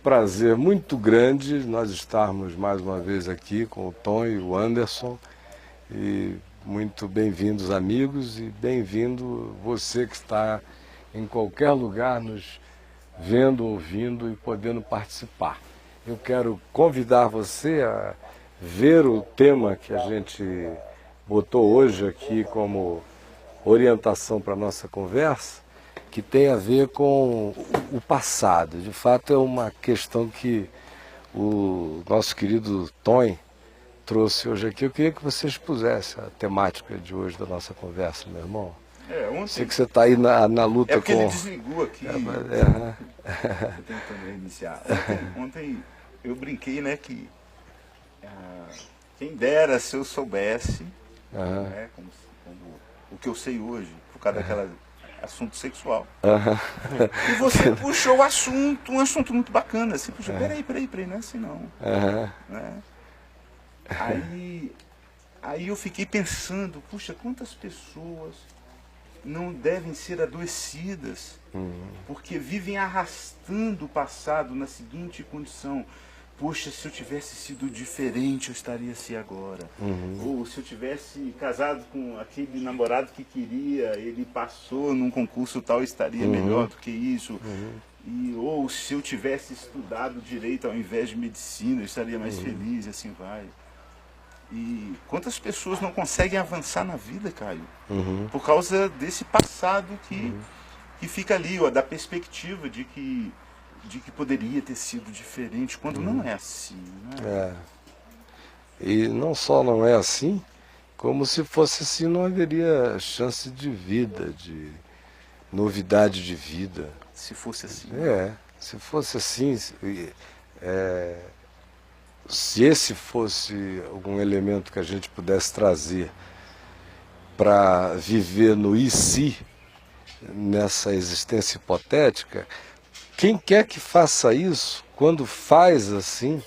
prazer muito grande nós estarmos mais uma vez aqui com o Tom e o Anderson. E muito bem-vindos, amigos, e bem-vindo você que está em qualquer lugar nos vendo, ouvindo e podendo participar. Eu quero convidar você a ver o tema que a gente botou hoje aqui como orientação para a nossa conversa, que tem a ver com o passado. De fato, é uma questão que o nosso querido Tom trouxe hoje aqui. Eu queria que você expusesse a temática de hoje da nossa conversa, meu irmão. Ontem... Sei que você está aí na luta porque com... ele desligou aqui. Tô tentando reiniciar. Ontem eu brinquei, né, que quem dera se eu soubesse, né, como o que eu sei hoje, por causa daquela assunto sexual. E você puxou o assunto, um assunto muito bacana. Assim, puxou, peraí, não é assim não. Né? Aí eu fiquei pensando, puxa, quantas pessoas não devem ser adoecidas, porque vivem arrastando o passado na seguinte condição: poxa, se eu tivesse sido diferente, eu estaria assim agora. Ou se eu tivesse casado com aquele namorado que queria, ele passou num concurso tal, eu estaria melhor do que isso. Ou se eu tivesse estudado direito ao invés de medicina, eu estaria mais feliz, e assim vai. E quantas pessoas não conseguem avançar na vida, Caio, por causa desse passado que fica ali, ó, da perspectiva de que poderia ter sido diferente, quando não é assim, né? E não só não é assim, como se fosse assim não haveria chance de vida, de novidade de vida. Se fosse assim. Se fosse assim, se esse fosse algum elemento que a gente pudesse trazer para viver no e se, nessa existência hipotética, quem quer que faça isso, quando faz assim,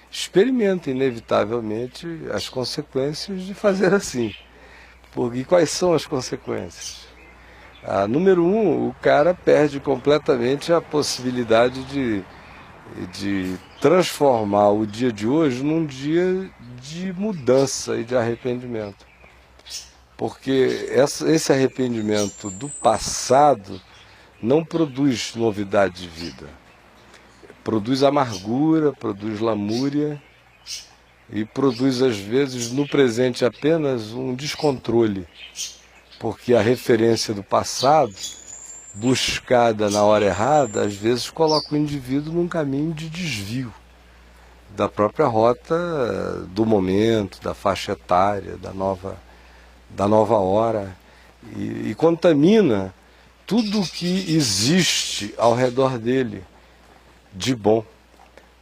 experimenta inevitavelmente as consequências de fazer assim. Porque quais são as consequências? Número um, o cara perde completamente a possibilidade de transformar o dia de hoje num dia de mudança e de arrependimento. Porque esse arrependimento do passado não produz novidade de vida. Produz amargura, produz lamúria e produz, às vezes, no presente apenas um descontrole. Porque a referência do passado, buscada na hora errada, às vezes coloca o indivíduo num caminho de desvio da própria rota do momento, da faixa etária, da nova hora, e contamina tudo o que existe ao redor dele de bom.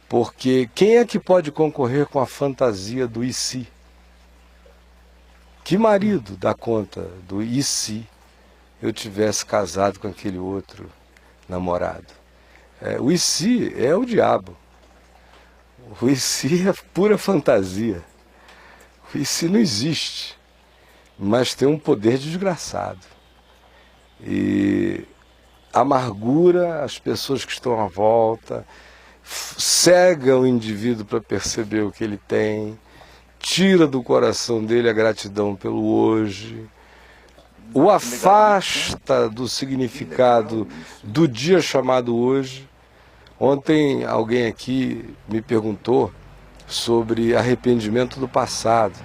Porque quem é que pode concorrer com a fantasia do e se? Que marido dá conta do e se eu tivesse casado com aquele outro namorado? O e se é o diabo. O e se é pura fantasia. O e se não existe, mas tem um poder desgraçado. E amargura as pessoas que estão à volta, cega o indivíduo para perceber o que ele tem, tira do coração dele a gratidão pelo hoje, o afasta do significado do dia chamado hoje. Ontem alguém aqui me perguntou sobre arrependimento do passado.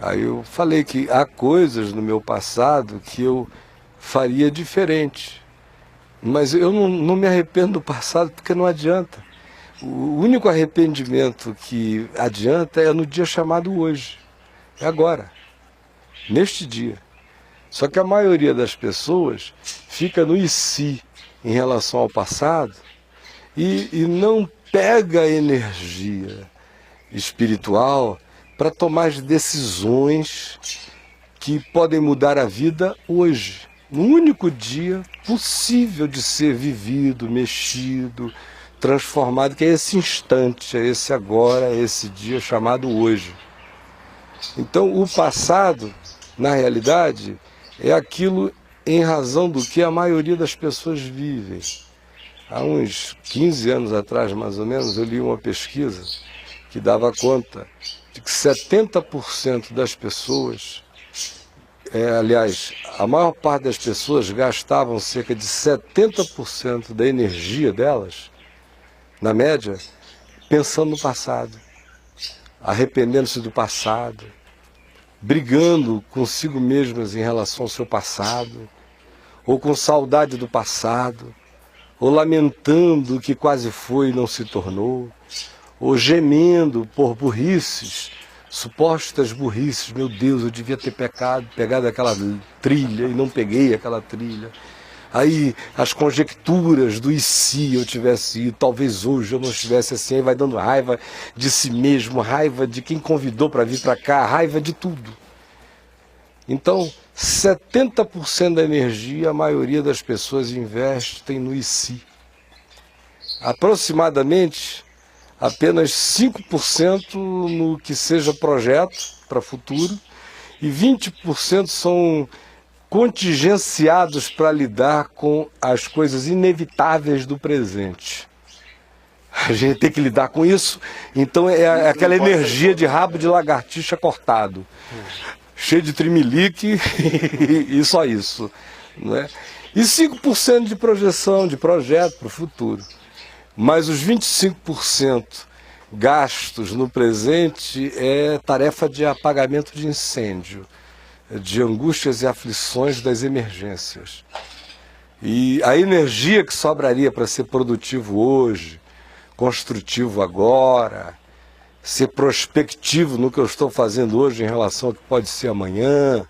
Aí eu falei que há coisas no meu passado que eu faria diferente. Mas eu não me arrependo do passado porque não adianta. O único arrependimento que adianta é no dia chamado hoje. É agora. Neste dia. Só que a maioria das pessoas fica no e se em relação ao passado e não pega a energia espiritual para tomar as decisões que podem mudar a vida hoje. No único dia possível de ser vivido, mexido, transformado, que é esse instante, é esse agora, é esse dia chamado hoje. Então o passado, na realidade, é aquilo em razão do que a maioria das pessoas vivem. há uns 15 anos atrás, mais ou menos, eu li uma pesquisa que dava conta de que 70% das pessoas, aliás, a maior parte das pessoas gastavam cerca de 70% da energia delas, na média, pensando no passado, arrependendo-se do passado, brigando consigo mesmas em relação ao seu passado, ou com saudade do passado, ou lamentando o que quase foi e não se tornou, ou gemendo por burrices, supostas burrices. Meu Deus, eu devia ter pegado aquela trilha e não peguei aquela trilha. Aí as conjecturas do e se eu tivesse ido, talvez hoje eu não estivesse assim, aí vai dando raiva de si mesmo, raiva de quem convidou para vir para cá, raiva de tudo. Então, 70% da energia a maioria das pessoas investem no e se. Aproximadamente, apenas 5% no que seja projeto para futuro e 20% são contingenciados para lidar com as coisas inevitáveis do presente. A gente tem que lidar com isso, então é aquela energia de rabo de lagartixa cortado, cheio de trimelique e só isso, né? E 5% de projeção, de projeto para o futuro. Mas os 25% gastos no presente é tarefa de apagamento de incêndio, de angústias e aflições das emergências. E a energia que sobraria para ser produtivo hoje, construtivo agora, ser prospectivo no que eu estou fazendo hoje em relação ao que pode ser amanhã,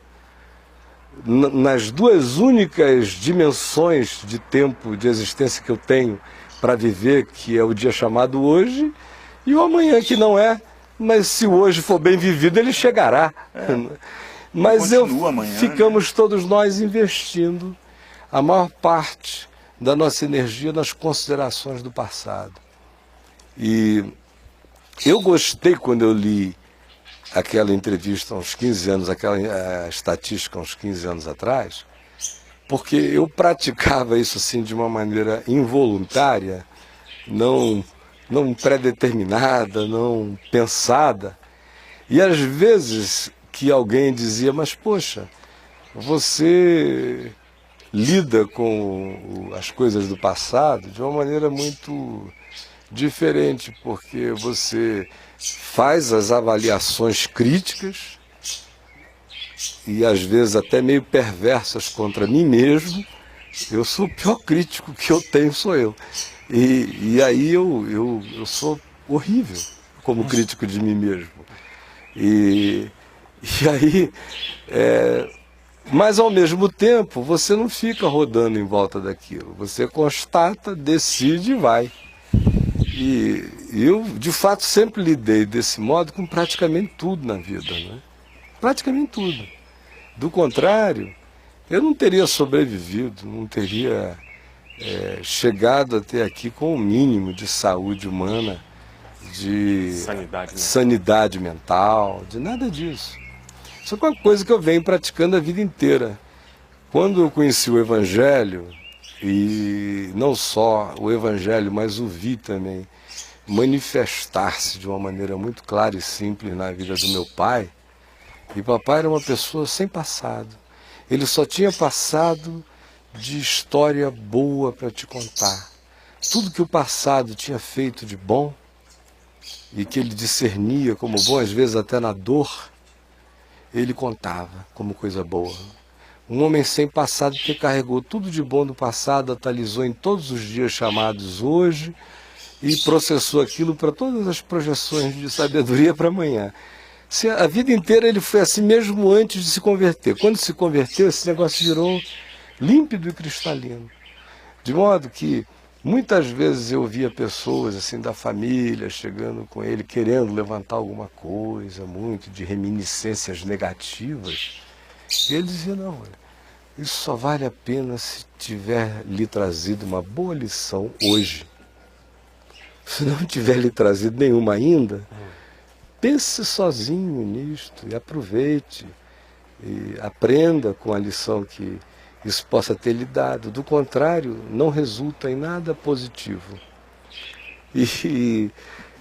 nas duas únicas dimensões de tempo, de existência que eu tenho para viver, que é o dia chamado hoje, e o amanhã que não é, mas se o hoje for bem vivido, ele chegará. Mas ficamos todos nós investindo a maior parte da nossa energia nas considerações do passado. E eu gostei quando eu li aquela entrevista há uns 15 anos, aquela estatística há uns 15 anos atrás, porque eu praticava isso assim de uma maneira involuntária, não pré-determinada, não pensada. E às vezes que alguém dizia, mas poxa, você lida com as coisas do passado de uma maneira muito diferente, porque você faz as avaliações críticas e às vezes até meio perversas contra mim mesmo. Eu sou o pior crítico que eu tenho, sou eu. E aí eu sou horrível como crítico de mim mesmo. E aí, mas ao mesmo tempo, você não fica rodando em volta daquilo. Você constata, decide e vai. E eu, de fato, sempre lidei desse modo com praticamente tudo na vida, né? Praticamente tudo. Do contrário, eu não teria sobrevivido, não teria chegado até aqui com o mínimo de saúde humana, de sanidade mental, de nada disso. Isso é uma coisa que eu venho praticando a vida inteira. Quando eu conheci o Evangelho, e não só o Evangelho, mas o vi também manifestar-se de uma maneira muito clara e simples na vida do meu pai, e papai era uma pessoa sem passado. Ele só tinha passado de história boa para te contar. Tudo que o passado tinha feito de bom, e que ele discernia como bom, às vezes até na dor, ele contava como coisa boa. Um homem sem passado que carregou tudo de bom do passado, atualizou em todos os dias chamados hoje e processou aquilo para todas as projeções de sabedoria para amanhã. A vida inteira ele foi assim mesmo antes de se converter. Quando se converteu, esse negócio virou límpido e cristalino. De modo que muitas vezes eu via pessoas assim da família chegando com ele, querendo levantar alguma coisa, muito de reminiscências negativas. E ele dizia, não, isso só vale a pena se tiver lhe trazido uma boa lição hoje. Se não tiver lhe trazido nenhuma ainda, pense sozinho nisto e aproveite. E aprenda com a lição que isso possa ter lhe dado. Do contrário, não resulta em nada positivo. E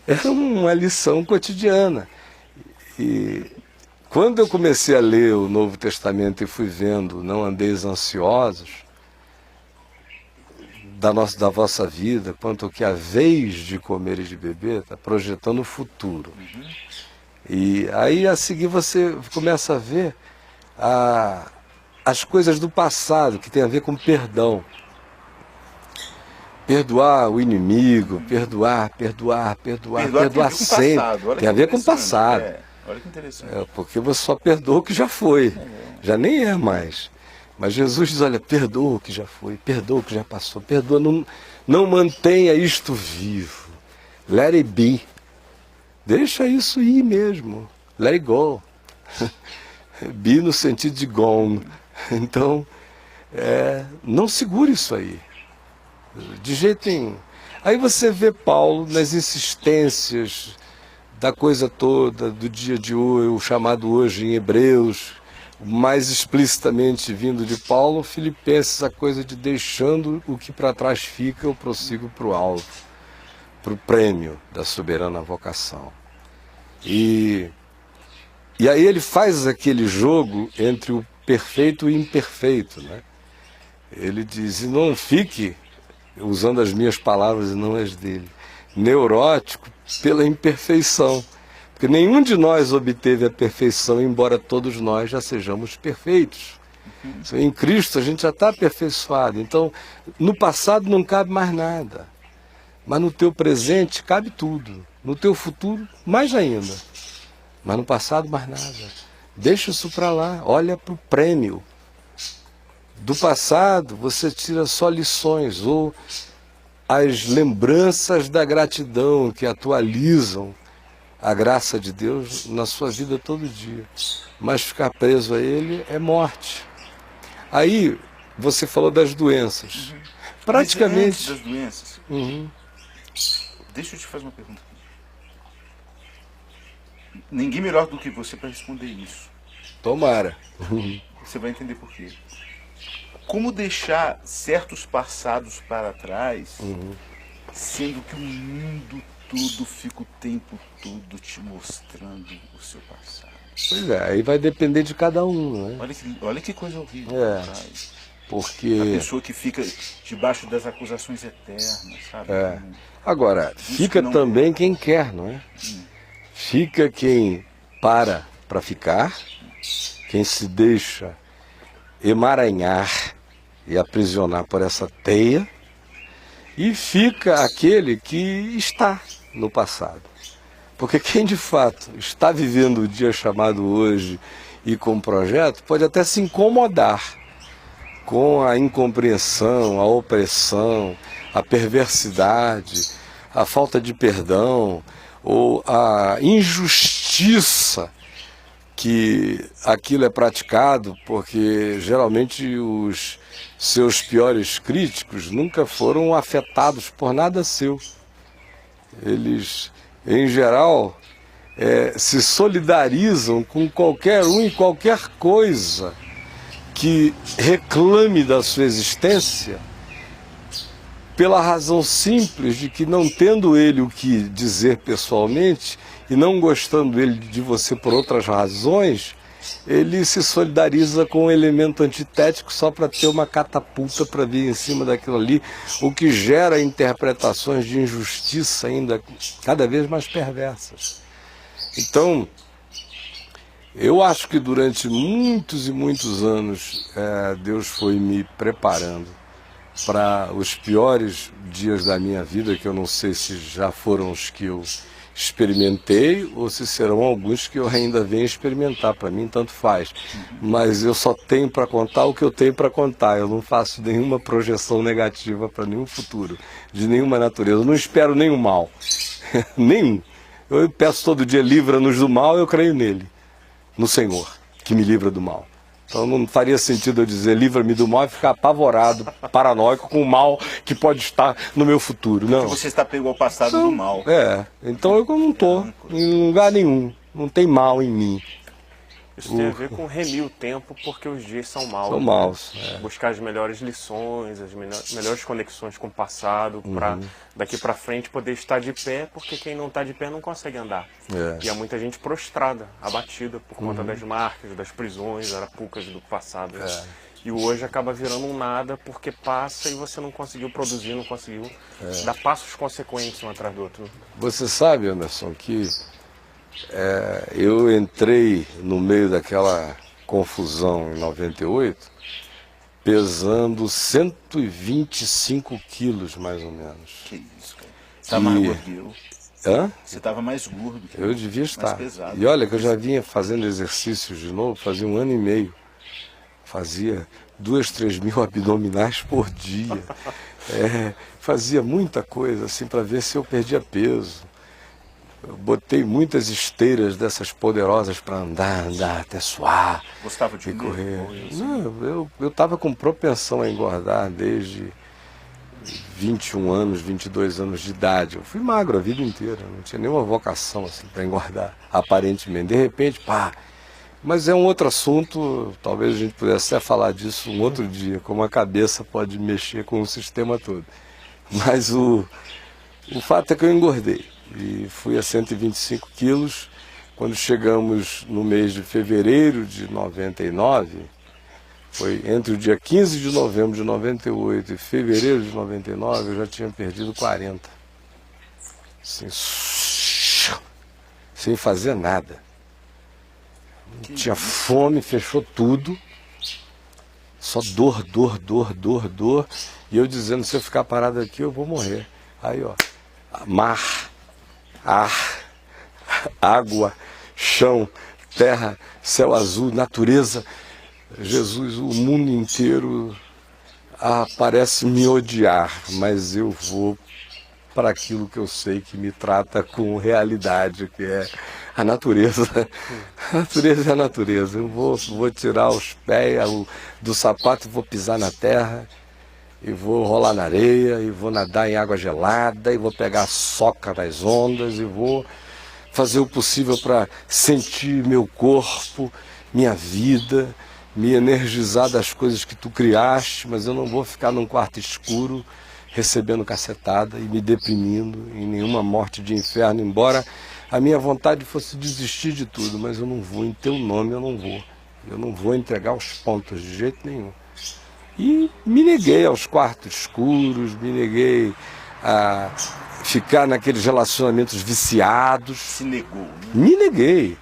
era uma lição cotidiana. E quando eu comecei a ler o Novo Testamento e fui vendo "Não andeis ansiosos", da vossa vida, quanto ao que haveis de comer e de beber, está projetando o futuro. E aí a seguir você começa a ver as coisas do passado, que tem a ver com perdão. Perdoar o inimigo, perdoar sempre. Tem a ver com o passado. Olha que interessante. Porque você só perdoa o que já foi, já nem é mais. Mas Jesus diz, olha, perdoa o que já foi, perdoa o que já passou, perdoa, não mantenha isto vivo. Let it be. Deixa isso ir mesmo. Let it go. Be no sentido de gone. Então, não segure isso aí. De jeito nenhum. Aí você vê Paulo nas insistências da coisa toda, do dia de hoje, o chamado hoje em Hebreus, mais explicitamente vindo de Paulo, Filipenses, a coisa de deixando o que para trás fica, eu prossigo para o alvo, para o prêmio da soberana vocação. E aí ele faz aquele jogo entre o perfeito e o imperfeito, né? Ele diz, e não fique, usando as minhas palavras e não as dele, neurótico pela imperfeição. Porque nenhum de nós obteve a perfeição, embora todos nós já sejamos perfeitos. Em Cristo a gente já está aperfeiçoado. Então, no passado não cabe mais nada. Mas no teu presente cabe tudo. No teu futuro, mais ainda. Mas no passado, mais nada. Deixa isso para lá. Olha para o prêmio. Do passado, você tira só lições ou as lembranças da gratidão que atualizam a graça de Deus na sua vida todo dia. Mas ficar preso a ele é morte. Aí, você falou das doenças. Praticamente... Mas antes das doenças, deixa eu te fazer uma pergunta aqui. Ninguém melhor do que você para responder isso. Tomara. Você vai entender por quê. Como deixar certos passados para trás, sendo que o mundo todo fica o tempo todo te mostrando o seu passado? Pois é, aí vai depender de cada um, né? Olha que coisa horrível. Porque... a pessoa que fica debaixo das acusações eternas, sabe? Agora, fica também quem quer, não é? Fica quem para ficar, quem se deixa emaranhar e aprisionar por essa teia, e fica aquele que está no passado. Porque quem de fato está vivendo o dia chamado hoje e com projeto, pode até se incomodar com a incompreensão, a opressão, a perversidade, a falta de perdão ou a injustiça que aquilo é praticado, porque geralmente os seus piores críticos nunca foram afetados por nada seu. Eles, em geral, se solidarizam com qualquer um e qualquer coisa que reclame da sua existência, pela razão simples de que, não tendo ele o que dizer pessoalmente e não gostando ele de você por outras razões, ele se solidariza com um elemento antitético só para ter uma catapulta para vir em cima daquilo ali, o que gera interpretações de injustiça ainda cada vez mais perversas. Então, eu acho que durante muitos e muitos anos Deus foi me preparando para os piores dias da minha vida, que eu não sei se já foram os que eu experimentei ou se serão alguns que eu ainda venho experimentar. Para mim tanto faz, mas eu só tenho para contar o que eu tenho para contar. Eu não faço nenhuma projeção negativa para nenhum futuro, de nenhuma natureza. Eu não espero nenhum mal. Nenhum. Eu peço todo dia, livra-nos do mal, eu creio nele, no Senhor, que me livra do mal. Então não faria sentido eu dizer livra-me do mal e ficar apavorado, paranoico com o mal que pode estar no meu futuro. Não. Porque você está pego ao passado do mal. Então eu não estou em lugar nenhum, não tem mal em mim. Isso tem a ver com remir o tempo, porque os dias são maus. São né? maus. Buscar as melhores lições, as melhores conexões com o passado, para daqui para frente poder estar de pé, porque quem não está de pé não consegue andar. E há muita gente prostrada, abatida por conta das marcas, das prisões, arapucas do passado. E o hoje acaba virando um nada, porque passa e você não conseguiu produzir, não conseguiu dar passos consequentes um atrás do outro. Você sabe, Anderson, que eu entrei no meio daquela confusão em 98, pesando 125 quilos, mais ou menos. Que isso, cara. Você tá mais gordo que eu. Hã? Você estava mais gordo que Eu devia estar. Mais pesado. E olha que eu já vinha fazendo exercícios de novo, fazia 1 ano e meio. Fazia 2.000, 3.000 abdominais por dia. Fazia muita coisa assim para ver se eu perdia peso. Eu botei muitas esteiras dessas poderosas para andar até suar. Gostava de e correr. Assim. Não, eu estava com propensão a engordar desde 21 anos, 22 anos de idade. Eu fui magro a vida inteira, não tinha nenhuma vocação assim para engordar, aparentemente. De repente, pá. Mas é um outro assunto, talvez a gente pudesse até falar disso um outro dia, como a cabeça pode mexer com o sistema todo. Mas o fato é que eu engordei e fui a 125 quilos. Quando chegamos no mês de fevereiro de 99, foi entre o dia 15 de novembro de 98 e fevereiro de 99, eu já tinha perdido 40. Assim, sem fazer nada. Tinha fome, fechou tudo, só dor, e eu dizendo, se eu ficar parado aqui eu vou morrer. Aí ó, mar, ar, água, chão, terra, céu azul, natureza, Jesus, o mundo inteiro parece me odiar, mas eu vou para aquilo que eu sei que me trata com realidade, que é a natureza. A natureza é a natureza. Eu vou tirar os pés do sapato e vou pisar na terra, e vou rolar na areia, e vou nadar em água gelada, e vou pegar a soca das ondas, e vou fazer o possível para sentir meu corpo, minha vida, me energizar das coisas que tu criaste, mas eu não vou ficar num quarto escuro recebendo cacetada e me deprimindo em nenhuma morte de inferno, embora a minha vontade fosse desistir de tudo, mas eu não vou, em teu nome eu não vou. Eu não vou entregar os pontos de jeito nenhum. E me neguei aos quartos escuros, me neguei a ficar naqueles relacionamentos viciados. Se negou, né? Me neguei.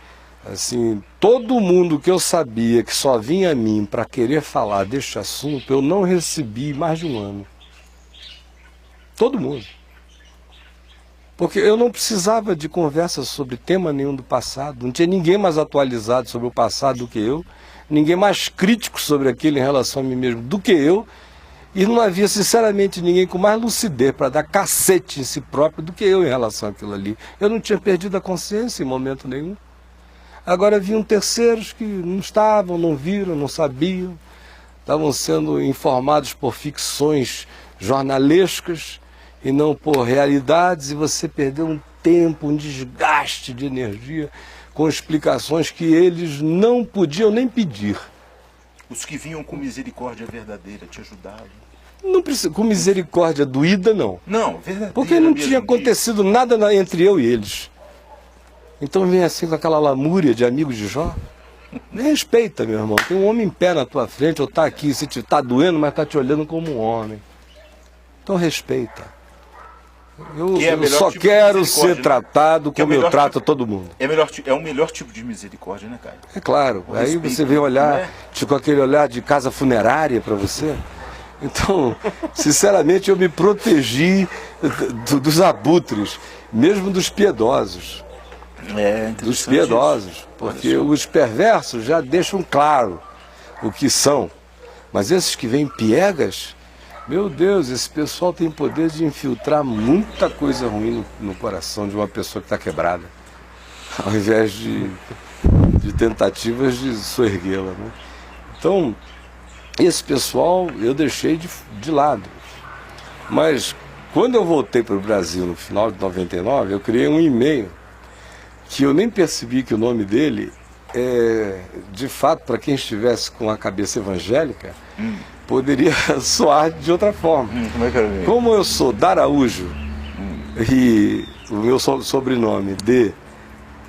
Assim, todo mundo que eu sabia que só vinha a mim para querer falar deste assunto, eu não recebi mais de 1 ano. Todo mundo. Porque eu não precisava de conversa sobre tema nenhum do passado. Não tinha ninguém mais atualizado sobre o passado do que eu. Ninguém mais crítico sobre aquilo em relação a mim mesmo do que eu. E não havia, sinceramente, ninguém com mais lucidez para dar cacete em si próprio do que eu em relação àquilo ali. Eu não tinha perdido a consciência em momento nenhum. Agora vinham terceiros que não estavam, não viram, não sabiam. Estavam sendo informados por ficções jornalescas e não por realidades, e você perdeu um tempo, um desgaste de energia com explicações que eles não podiam nem pedir. Os que vinham com misericórdia verdadeira te ajudavam? Não precisa, com misericórdia doída, não. Não, verdadeira. Porque não mesmo, tinha acontecido nada entre eu e eles. Então vem assim com aquela lamúria de amigos de Jó. Me respeita, meu irmão. Tem um homem em pé na tua frente, ou está aqui, se te está doendo, mas está te olhando como um homem. Então respeita. Eu só tipo quero ser né? tratado como eu trato tipo, todo mundo. É o melhor tipo de misericórdia, né, cara? É claro. O aí respeito, você vem olhar, né? tipo aquele olhar de casa funerária para você. Então, sinceramente, eu me protegi dos abutres, mesmo dos piedosos. Dos piedosos. Isso. Porque os perversos já deixam claro o que são. Mas esses que vêm piegas, meu Deus, esse pessoal tem poder de infiltrar muita coisa ruim no coração de uma pessoa que está quebrada, ao invés de tentativas de soerguê-la, né? Então, esse pessoal eu deixei de lado. Mas quando eu voltei para o Brasil no final de 99, eu criei um e-mail que eu nem percebi que o nome dele de fato, para quem estivesse com a cabeça evangélica, poderia soar de outra forma. Como é que eu... Como eu sou D'Araújo, e o meu sobrenome de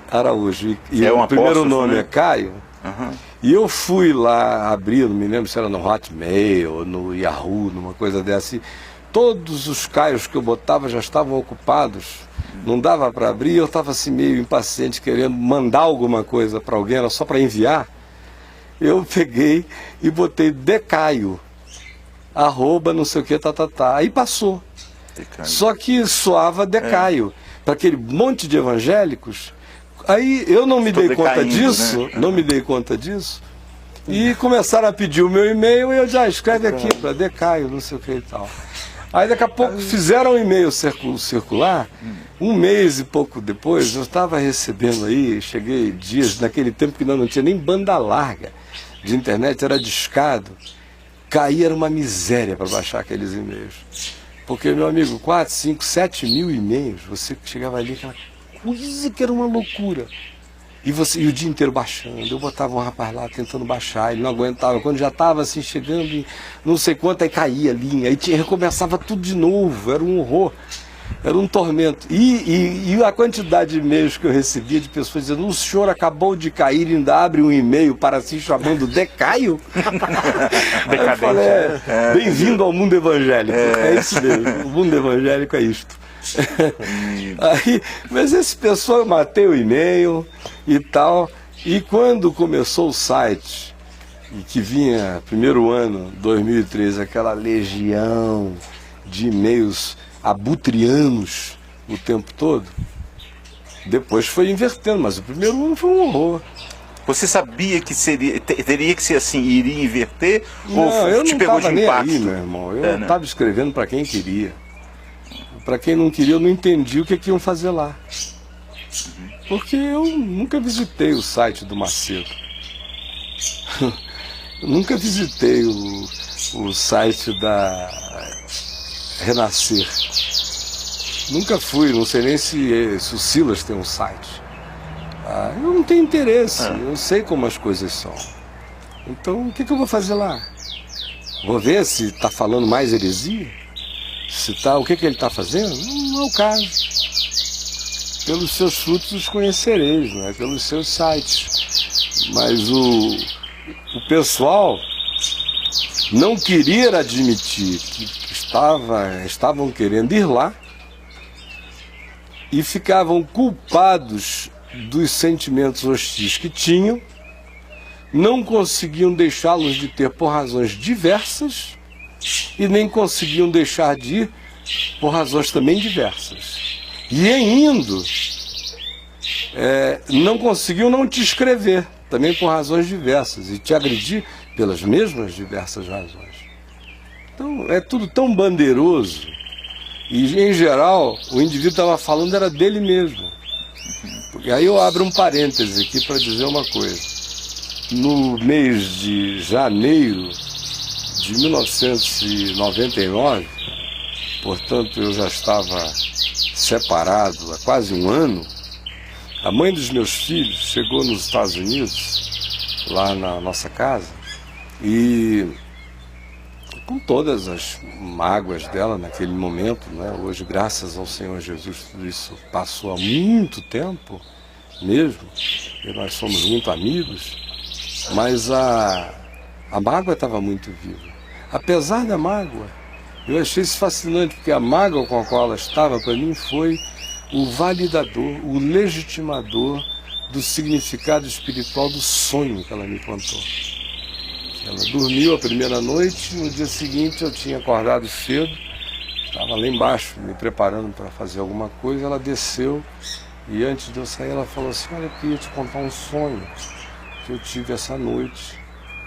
Araújo, e o primeiro nome é Caio, e eu fui lá abrir, não me lembro se era no Hotmail ou no Yahoo, numa coisa dessa, e todos os Caios que eu botava já estavam ocupados, não dava para abrir, eu estava assim meio impaciente, querendo mandar alguma coisa para alguém, era só para enviar. Eu peguei e botei Decaio, @ não sei o que, aí passou. Decaio. Só que soava Decaio, para aquele monte de evangélicos. Aí eu não me dei conta disso, né? Não me dei conta disso, e começaram a pedir o meu e-mail, e eu já escreve aqui para Decaio, não sei o que e tal. Aí daqui a pouco fizeram um e-mail circular, um mês e pouco depois, eu estava recebendo aí, cheguei dias, naquele tempo que não tinha nem banda larga de internet, era discado, caía, era uma miséria para baixar aqueles e-mails. Porque, meu amigo, 4, 5, 7 mil e-mails, você chegava ali, aquela coisa que era uma loucura. E o dia inteiro baixando. Eu botava um rapaz lá tentando baixar, ele não aguentava. Quando já estava assim, chegando em não sei quanto, aí caía a linha. Aí recomeçava tudo de novo, era um horror. Era um tormento. E a quantidade de e-mails que eu recebia de pessoas dizendo: o senhor acabou de cair e ainda abre um e-mail para si chamando Decaio? Eu falei, bem-vindo ao mundo evangélico. É isso mesmo, o mundo evangélico é isto. Aí, mas esse pessoal, eu matei o e-mail e tal, e quando começou o site, e que vinha, primeiro ano, 2013, aquela legião de e-mails abutrianos o tempo todo, depois foi invertendo, mas o primeiro ano foi um horror. Você sabia que teria que ser assim, iria inverter? Não, ou eu te não pegou estava de nem impacto? aí, meu irmão, eu estava escrevendo para quem queria. Para quem não queria, eu não entendi o que iam fazer lá. Porque eu nunca visitei o site do Macedo. Nunca visitei o site da Renascer. Nunca fui, não sei nem se o Silas tem um site. Eu não tenho interesse, eu sei como as coisas são. Então, o que eu vou fazer lá? Vou ver se está falando mais heresia? Se tá, o que ele está fazendo? Não é o caso. Pelos seus frutos os conhecereis, não é? Pelos seus sites. Mas o pessoal não queria admitir que estavam querendo ir lá e ficavam culpados dos sentimentos hostis que tinham, não conseguiam deixá-los de ter por razões diversas, e nem conseguiam deixar de ir por razões também diversas. E em indo, não conseguiam não te escrever, também por razões diversas, e te agredir pelas mesmas diversas razões. Então é tudo tão bandeiroso, e em geral o indivíduo estava falando era dele mesmo. Porque aí eu abro um parêntese aqui para dizer uma coisa. No mês de janeiro de 1999, portanto eu já estava separado há quase um ano, a mãe dos meus filhos chegou nos Estados Unidos, lá na nossa casa, e com todas as mágoas dela naquele momento, né? Hoje, graças ao Senhor Jesus, tudo isso passou há muito tempo mesmo, e nós somos muito amigos, mas a mágoa estava muito viva. Apesar da mágoa, eu achei isso fascinante, porque a mágoa com a qual ela estava, para mim, foi o validador, o legitimador do significado espiritual do sonho que ela me contou. Ela dormiu a primeira noite, no dia seguinte eu tinha acordado cedo, estava lá embaixo me preparando para fazer alguma coisa, ela desceu e antes de eu sair ela falou assim: olha, eu queria te contar um sonho que eu tive essa noite,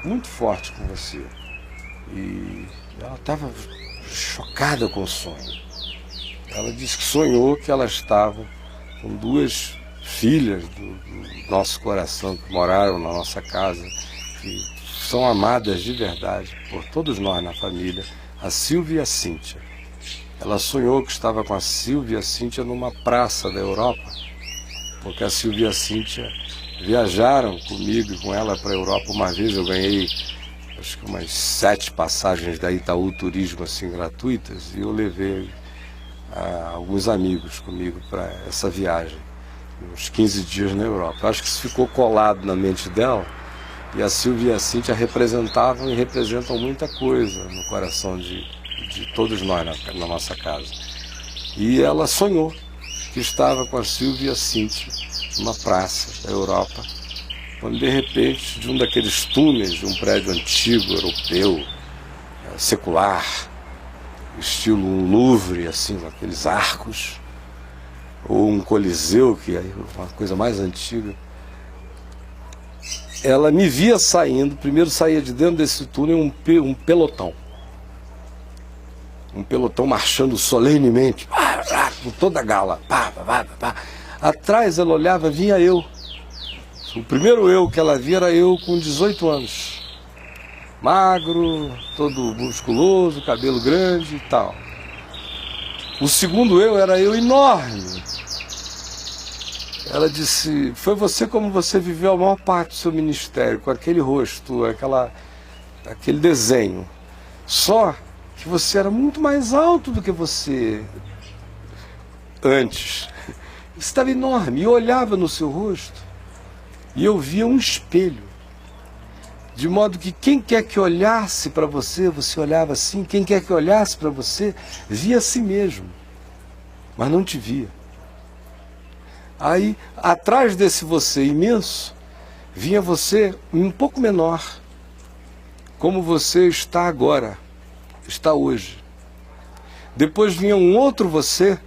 muito forte com você. E ela estava chocada com o sonho. Ela disse que sonhou que ela estava com duas filhas do nosso coração que moraram na nossa casa, que são amadas de verdade por todos nós na família, a Silvia e a Cíntia. Ela sonhou que estava com a Silvia e a Cíntia numa praça da Europa, porque a Silvia e a Cíntia viajaram comigo e com ela para a Europa uma vez. Eu ganhei acho que umas 7 passagens da Itaú Turismo assim gratuitas, e eu levei alguns amigos comigo para essa viagem, uns 15 dias na Europa. Eu acho que isso ficou colado na mente dela, e a Silvia e a Cíntia representavam e representam muita coisa no coração de todos nós na nossa casa. E ela sonhou que estava com a Silvia e a Cíntia numa praça da Europa, quando de repente, de um daqueles túneis de um prédio antigo, europeu, secular, estilo um Louvre, assim, com aqueles arcos, ou um Coliseu, que é uma coisa mais antiga, ela me via saindo. Primeiro saía de dentro desse túnel um pelotão. Um pelotão marchando solenemente, com toda a gala. Atrás ela olhava, vinha eu. O primeiro eu que ela via era eu com 18 anos. Magro, todo musculoso, cabelo grande e tal. O segundo eu era eu enorme. Ela disse: foi você como você viveu a maior parte do seu ministério, com aquele rosto, aquele desenho. Só que você era muito mais alto do que você antes. Você estava enorme. E eu olhava no seu rosto e eu via um espelho. De modo que quem quer que olhasse para você, você olhava assim. Quem quer que olhasse para você, via a si mesmo, mas não te via. Aí, atrás desse você imenso, vinha você um pouco menor, como você está agora, está hoje. Depois vinha um outro você,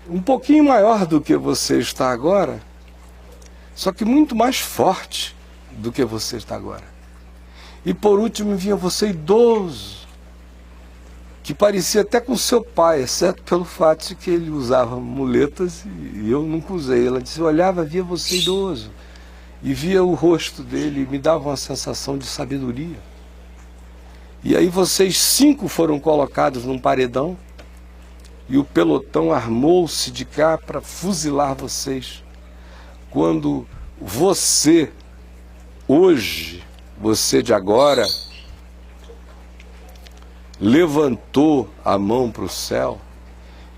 um pouquinho maior do que você está agora, só que muito mais forte do que você está agora. E por último vinha você idoso, que parecia até com seu pai, exceto pelo fato de que ele usava muletas e eu nunca usei. Ela disse: eu olhava, via você idoso, e via o rosto dele, e me dava uma sensação de sabedoria. E aí vocês 5 foram colocados num paredão, e o pelotão armou-se de cá para fuzilar vocês. Quando você, hoje, você de agora, levantou a mão para o céu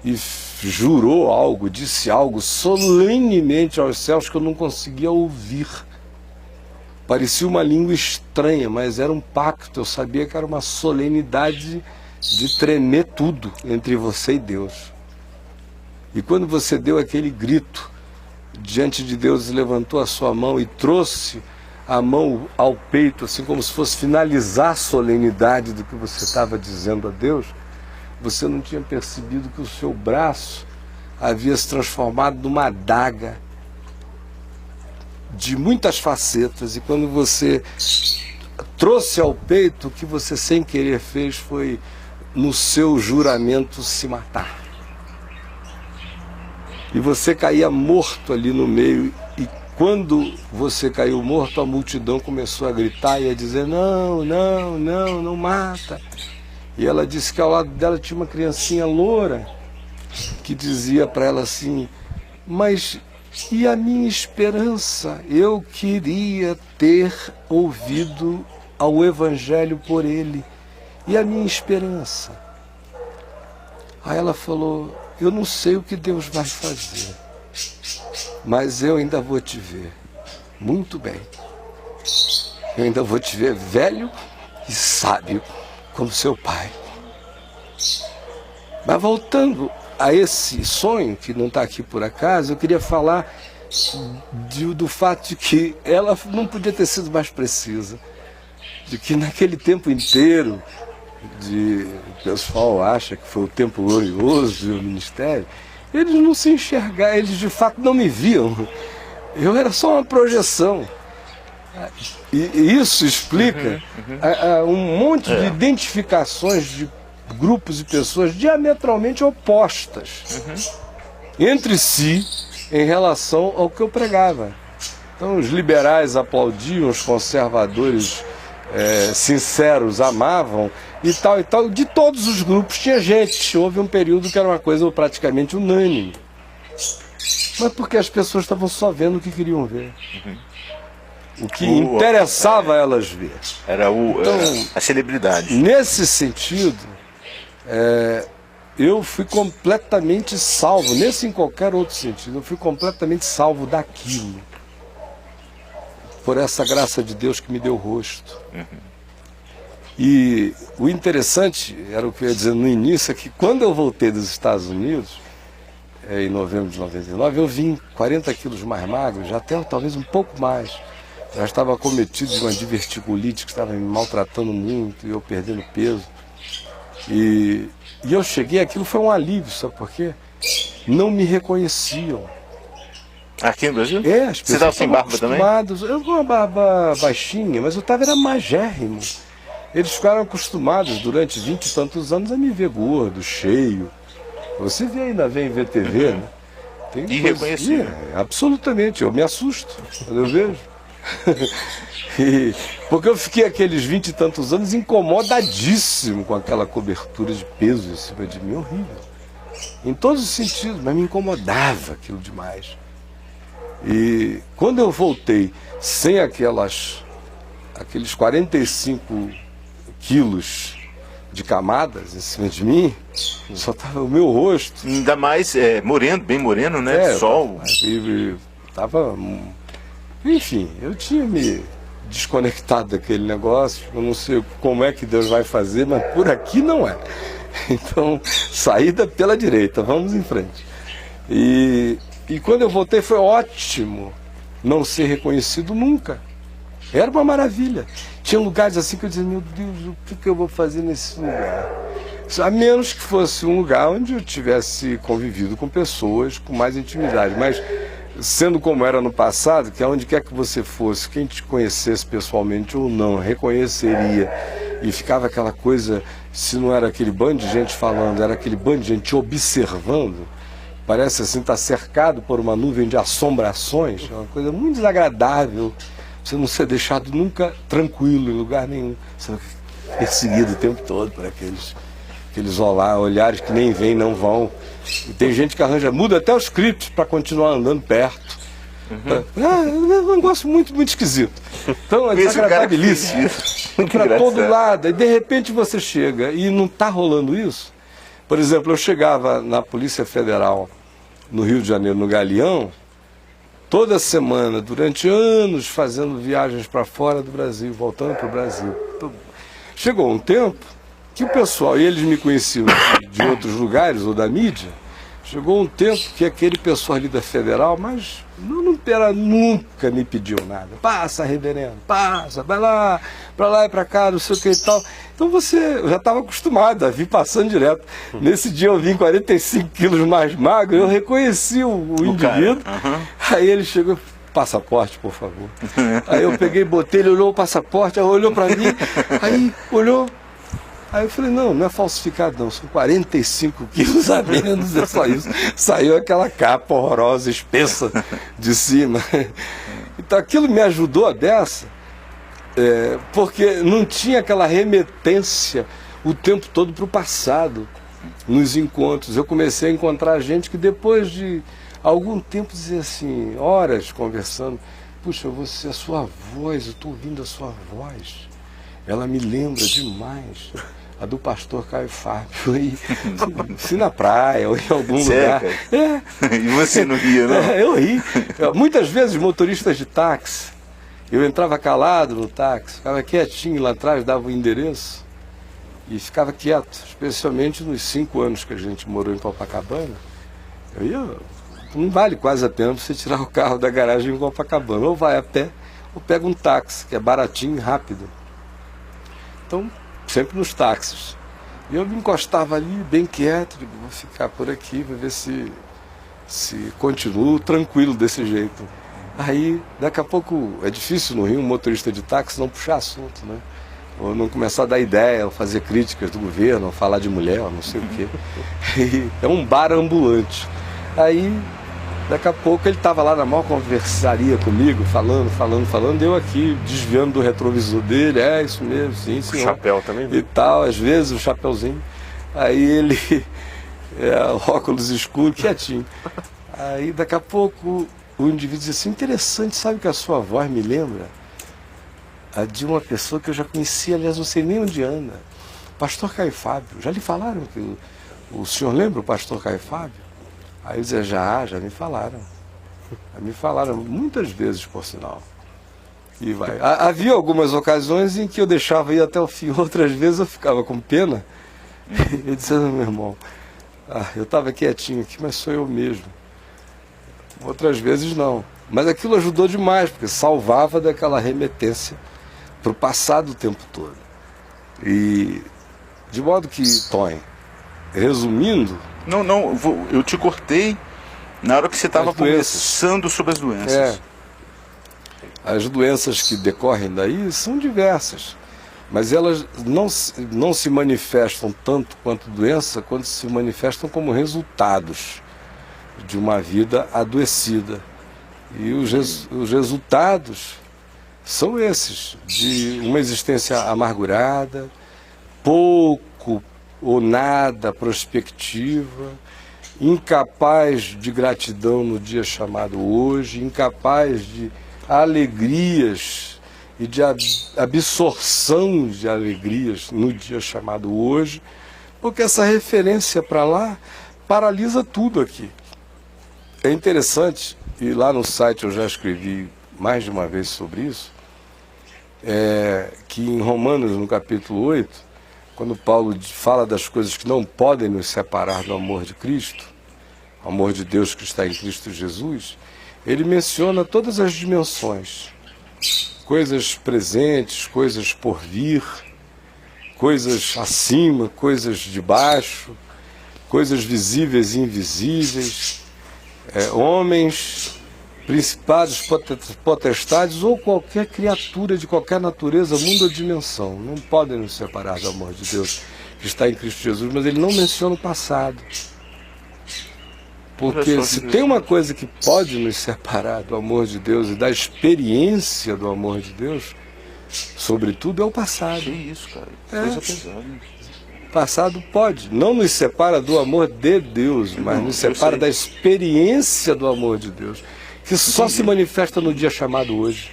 e jurou algo, disse algo solenemente aos céus que eu não conseguia ouvir. Parecia uma língua estranha, mas era um pacto. Eu sabia que era uma solenidade de tremer tudo entre você e Deus. E quando você deu aquele grito diante de Deus, levantou a sua mão e trouxe a mão ao peito, assim como se fosse finalizar a solenidade do que você estava dizendo a Deus, você não tinha percebido que o seu braço havia se transformado numa adaga de muitas facetas. E quando você trouxe ao peito, o que você sem querer fez foi, no seu juramento, se matar. E você caía morto ali no meio. E quando você caiu morto, a multidão começou a gritar e a dizer: não, não, não, não mata. E ela disse que ao lado dela tinha uma criancinha loura que dizia para ela assim: mas e a minha esperança? Eu queria ter ouvido ao Evangelho por ele. E a minha esperança? Aí ela falou: eu não sei o que Deus vai fazer, mas eu ainda vou te ver. Muito bem. Eu ainda vou te ver velho e sábio como seu pai. Mas voltando a esse sonho, que não está aqui por acaso, eu queria falar do fato de que ela não podia ter sido mais precisa. De que naquele tempo inteiro, o pessoal acha que foi o tempo glorioso do ministério, eles não se enxergaram, eles de fato não me viam. Eu era só uma projeção. E isso explica um monte de identificações de grupos e pessoas diametralmente opostas entre si em relação ao que eu pregava. Então os liberais aplaudiam, os conservadores sinceros amavam, e tal e tal. De todos os grupos tinha gente. Houve um período que era uma coisa praticamente unânime. Mas porque as pessoas estavam só vendo o que queriam ver. O que interessava a elas ver. Era a celebridade. Nesse sentido, eu fui completamente salvo, nesse em qualquer outro sentido, eu fui completamente salvo daquilo. Por essa graça de Deus que me deu o rosto. E o interessante, era o que eu ia dizer no início, é que quando eu voltei dos Estados Unidos, em novembro de 99, eu vim 40 quilos mais magro, já até talvez um pouco mais. Já estava acometido de uma diverticulite que estava me maltratando muito, e eu perdendo peso. E eu cheguei, aquilo foi um alívio, sabe por quê? Não me reconheciam. Aqui no Brasil? As pessoas você estava sem barba também? Eu com uma barba baixinha, mas eu era magérrimo. Eles ficaram acostumados durante 20 e tantos anos a me ver gordo, cheio. Você vê ainda vem ver TV, né? Irreconhecível. Absolutamente, eu me assusto quando eu vejo. Porque eu fiquei aqueles 20 e tantos anos incomodadíssimo com aquela cobertura de peso em cima de mim, horrível. Em todos os sentidos, mas me incomodava aquilo demais. E quando eu voltei sem aqueles 45 quilos de camadas em cima de mim, só estava o meu rosto. Ainda mais moreno, bem moreno, né? Sol. Enfim, eu tinha me desconectado daquele negócio. Eu não sei como é que Deus vai fazer, mas por aqui não é. Então, saída pela direita, vamos em frente. E quando eu voltei foi ótimo não ser reconhecido nunca. Era uma maravilha. Tinha lugares assim que eu dizia, meu Deus, o que eu vou fazer nesse lugar? A menos que fosse um lugar onde eu tivesse convivido com pessoas com mais intimidade. Mas, sendo como era no passado, que aonde quer que você fosse, quem te conhecesse pessoalmente ou não, reconheceria. E ficava aquela coisa, se não era aquele bando de gente falando, era aquele bando de gente te observando. Parece assim, estar cercado por uma nuvem de assombrações. É uma coisa muito desagradável. Você não ser deixado nunca tranquilo em lugar nenhum. Você é perseguido o tempo todo por aqueles olhares que nem vêm, não vão. E tem gente que muda até os scripts para continuar andando perto. É um negócio muito, muito esquisito. Então é desagradabilíssimo. Para todo lado. E de repente você chega e não está rolando isso. Por exemplo, eu chegava na Polícia Federal no Rio de Janeiro, no Galeão, toda semana, durante anos, fazendo viagens para fora do Brasil, voltando para o Brasil. Chegou um tempo que o pessoal, e eles me conheciam de outros lugares ou da mídia, chegou um tempo que aquele pessoal ali da Federal, mas nunca me pediu nada. Passa, reverendo, passa, vai lá, para lá e para cá, não sei o que e tal. Então eu já estava acostumado a vir passando direto. Nesse dia eu vim 45 quilos mais magro, eu reconheci o indivíduo. Aí ele chegou, passaporte, por favor. Aí eu peguei, botei, ele olhou o passaporte, aí olhou para mim, aí olhou. Aí eu falei, não é falsificado não, são 45 quilos a menos, é só isso. Saiu aquela capa horrorosa, espessa de cima. Então aquilo me ajudou a beça, porque não tinha aquela remetência o tempo todo para o passado, nos encontros. Eu comecei a encontrar gente que depois de algum tempo dizia assim, horas conversando, puxa, a sua voz, eu estou ouvindo a sua voz, ela me lembra demais a do pastor Caio Fábio, se na praia ou em algum lugar. E você não ria, não? Eu ri. Muitas vezes motoristas de táxi, eu entrava calado no táxi, ficava quietinho lá atrás, dava o endereço e ficava quieto, especialmente nos 5 anos que a gente morou em Copacabana. Não vale quase a pena você tirar o carro da garagem em Copacabana, ou vai a pé, ou pega um táxi, que é baratinho e rápido. Então, sempre nos táxis. E eu me encostava ali, bem quieto, digo, vou ficar por aqui, vou ver se continuo tranquilo desse jeito. Aí, daqui a pouco, é difícil no Rio um motorista de táxi não puxar assunto, né? Ou não começar a dar ideia, ou fazer críticas do governo, ou falar de mulher, ou não sei o quê. E é um bar ambulante. Aí, daqui a pouco, ele estava lá na maior conversaria comigo, falando, eu aqui, desviando do retrovisor dele, isso mesmo, sim, senhor. O chapéu também? E tal, às vezes, o chapéuzinho. Aí ele, óculos escuros, quietinho. Aí daqui a pouco o indivíduo diz assim, interessante, sabe que a sua voz me lembra a de uma pessoa que eu já conhecia, aliás, não sei nem onde anda. Pastor Caio Fábio. Já lhe falaram que o senhor lembra o pastor Caio Fábio? Aí eu dizia, já me falaram. Já me falaram muitas vezes, por sinal. E vai. Havia algumas ocasiões em que eu deixava ir até o fim, outras vezes eu ficava com pena. Eu disse, meu irmão, eu estava quietinho aqui, mas sou eu mesmo. Outras vezes não. Mas aquilo ajudou demais, porque salvava daquela remetência para o passado o tempo todo. E de modo que, Tony, resumindo... Não, eu te cortei na hora que você estava conversando sobre as doenças. As doenças que decorrem daí são diversas, mas elas não se manifestam tanto quanto doença, quanto se manifestam como resultados de uma vida adoecida. E os resultados são esses, de uma existência amargurada, pouco ou nada prospectiva, incapaz de gratidão no dia chamado hoje, incapaz de alegrias e de absorção de alegrias no dia chamado hoje, porque essa referência para lá paralisa tudo aqui. É interessante, e lá no site eu já escrevi mais de uma vez sobre isso, que em Romanos, no capítulo 8, quando Paulo fala das coisas que não podem nos separar do amor de Cristo, o amor de Deus que está em Cristo Jesus, ele menciona todas as dimensões, coisas presentes, coisas por vir, coisas acima, coisas de baixo, coisas visíveis e invisíveis, homens, principados, potestades ou qualquer criatura de qualquer natureza, mundo ou dimensão, não podem nos separar do amor de Deus que está em Cristo Jesus, mas ele não menciona o passado. Porque se tem uma coisa que pode nos separar do amor de Deus e da experiência do amor de Deus, sobretudo é o passado. Que isso, cara? Coisa pesada. O passado pode. Não nos separa do amor de Deus, mas nos separa da experiência do amor de Deus, que só se manifesta no dia chamado hoje.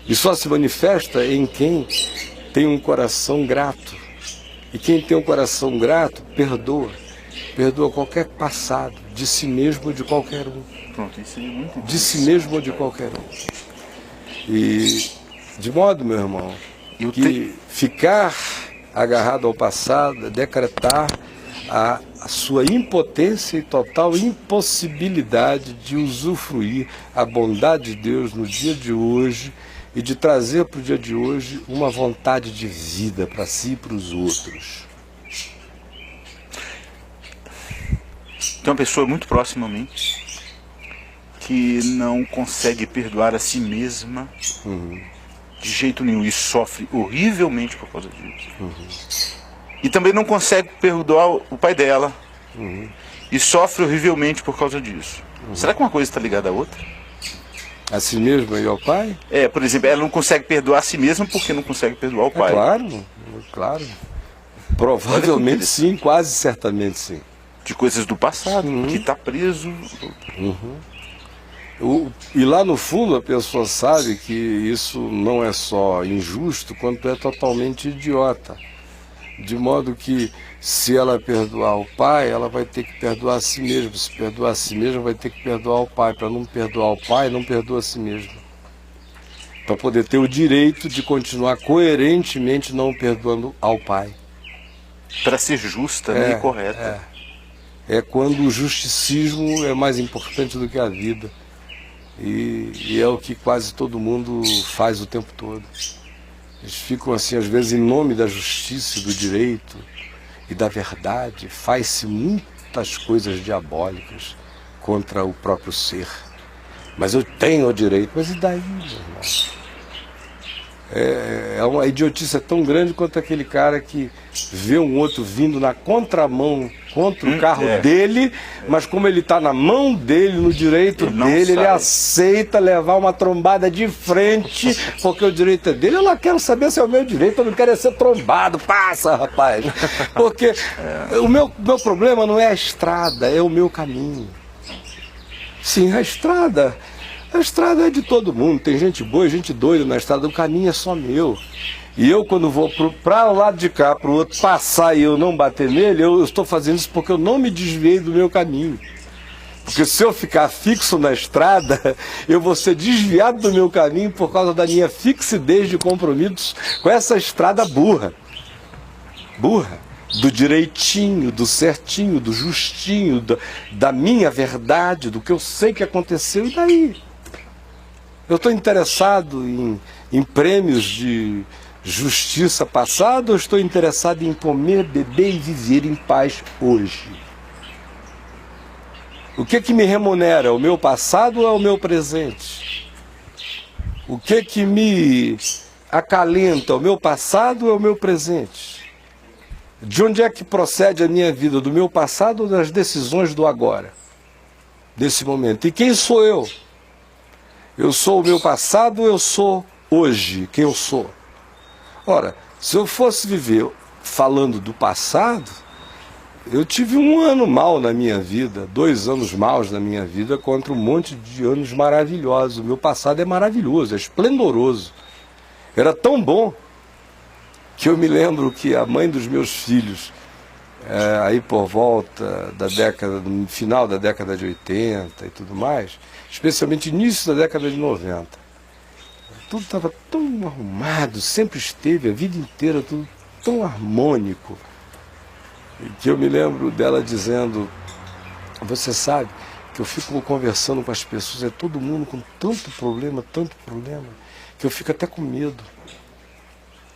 E só se manifesta em quem tem um coração grato. E quem tem um coração grato, perdoa. Perdoa qualquer passado, de si mesmo ou de qualquer um. Pronto, isso é muito de si mesmo ou de qualquer um. E de modo, meu irmão, que ficar agarrado ao passado é decretar a sua impotência e total impossibilidade de usufruir a bondade de Deus no dia de hoje e de trazer para o dia de hoje uma vontade de vida para si e para os outros. Tem uma pessoa muito próxima a mim que não consegue perdoar a si mesma de jeito nenhum e sofre horrivelmente por causa disso. E também não consegue perdoar o pai dela e sofre horrivelmente por causa disso. Será que uma coisa está ligada à outra? A si mesma e ao pai? Por exemplo, ela não consegue perdoar a si mesma porque não consegue perdoar o pai. Claro. Provavelmente sim, quase certamente sim. De coisas do passado, que está preso. E lá no fundo a pessoa sabe que isso não é só injusto, quanto é totalmente idiota. De modo que se ela perdoar o pai, ela vai ter que perdoar a si mesma. Se perdoar a si mesma, vai ter que perdoar o pai. Para não perdoar o pai, não perdoa a si mesma. Para poder ter o direito de continuar coerentemente não perdoando ao pai. Para ser justa e correta. É quando o justicismo é mais importante do que a vida. E é o que quase todo mundo faz o tempo todo. Eles ficam assim, às vezes, em nome da justiça, do direito e da verdade, faz-se muitas coisas diabólicas contra o próprio ser. Mas eu tenho o direito. Mas e daí, meu irmão? A idiotice é tão grande quanto aquele cara que vê um outro vindo na contramão contra o carro dele, mas como ele está na mão dele, no direito dele, ele aceita levar uma trombada de frente, porque o direito é dele. Eu não quero saber se é o meu direito, eu não quero ser trombado. Passa, rapaz. Porque o meu problema não é a estrada, é o meu caminho. Sim, a estrada é de todo mundo, tem gente boa e gente doida na estrada, o caminho é só meu. E eu, quando vou para o lado de cá, para o outro passar e eu não bater nele, eu estou fazendo isso porque eu não me desviei do meu caminho. Porque se eu ficar fixo na estrada, eu vou ser desviado do meu caminho por causa da minha fixidez de compromissos com essa estrada burra. Burra. Do direitinho, do certinho, do justinho, da minha verdade, do que eu sei que aconteceu, e daí? Eu estou interessado em prêmios de justiça passada ou estou interessado em comer, beber e viver em paz hoje? O que me remunera? O meu passado ou é o meu presente? O que me acalenta? O meu passado ou é o meu presente? De onde é que procede a minha vida? Do meu passado ou das decisões do agora? Desse momento. E quem sou eu? Eu sou o meu passado ou eu sou hoje quem eu sou? Ora, se eu fosse viver falando do passado, eu tive um ano mal na minha vida, 2 anos maus na minha vida, contra um monte de anos maravilhosos. O meu passado é maravilhoso, é esplendoroso. Era tão bom que eu me lembro que a mãe dos meus filhos, aí por volta da no final da década de 80 e tudo mais, especialmente início da década de 90, tudo estava tão arrumado, sempre esteve, a vida inteira, tudo tão harmônico, que eu me lembro dela dizendo: você sabe que eu fico conversando com as pessoas, é todo mundo com tanto problema, que eu fico até com medo.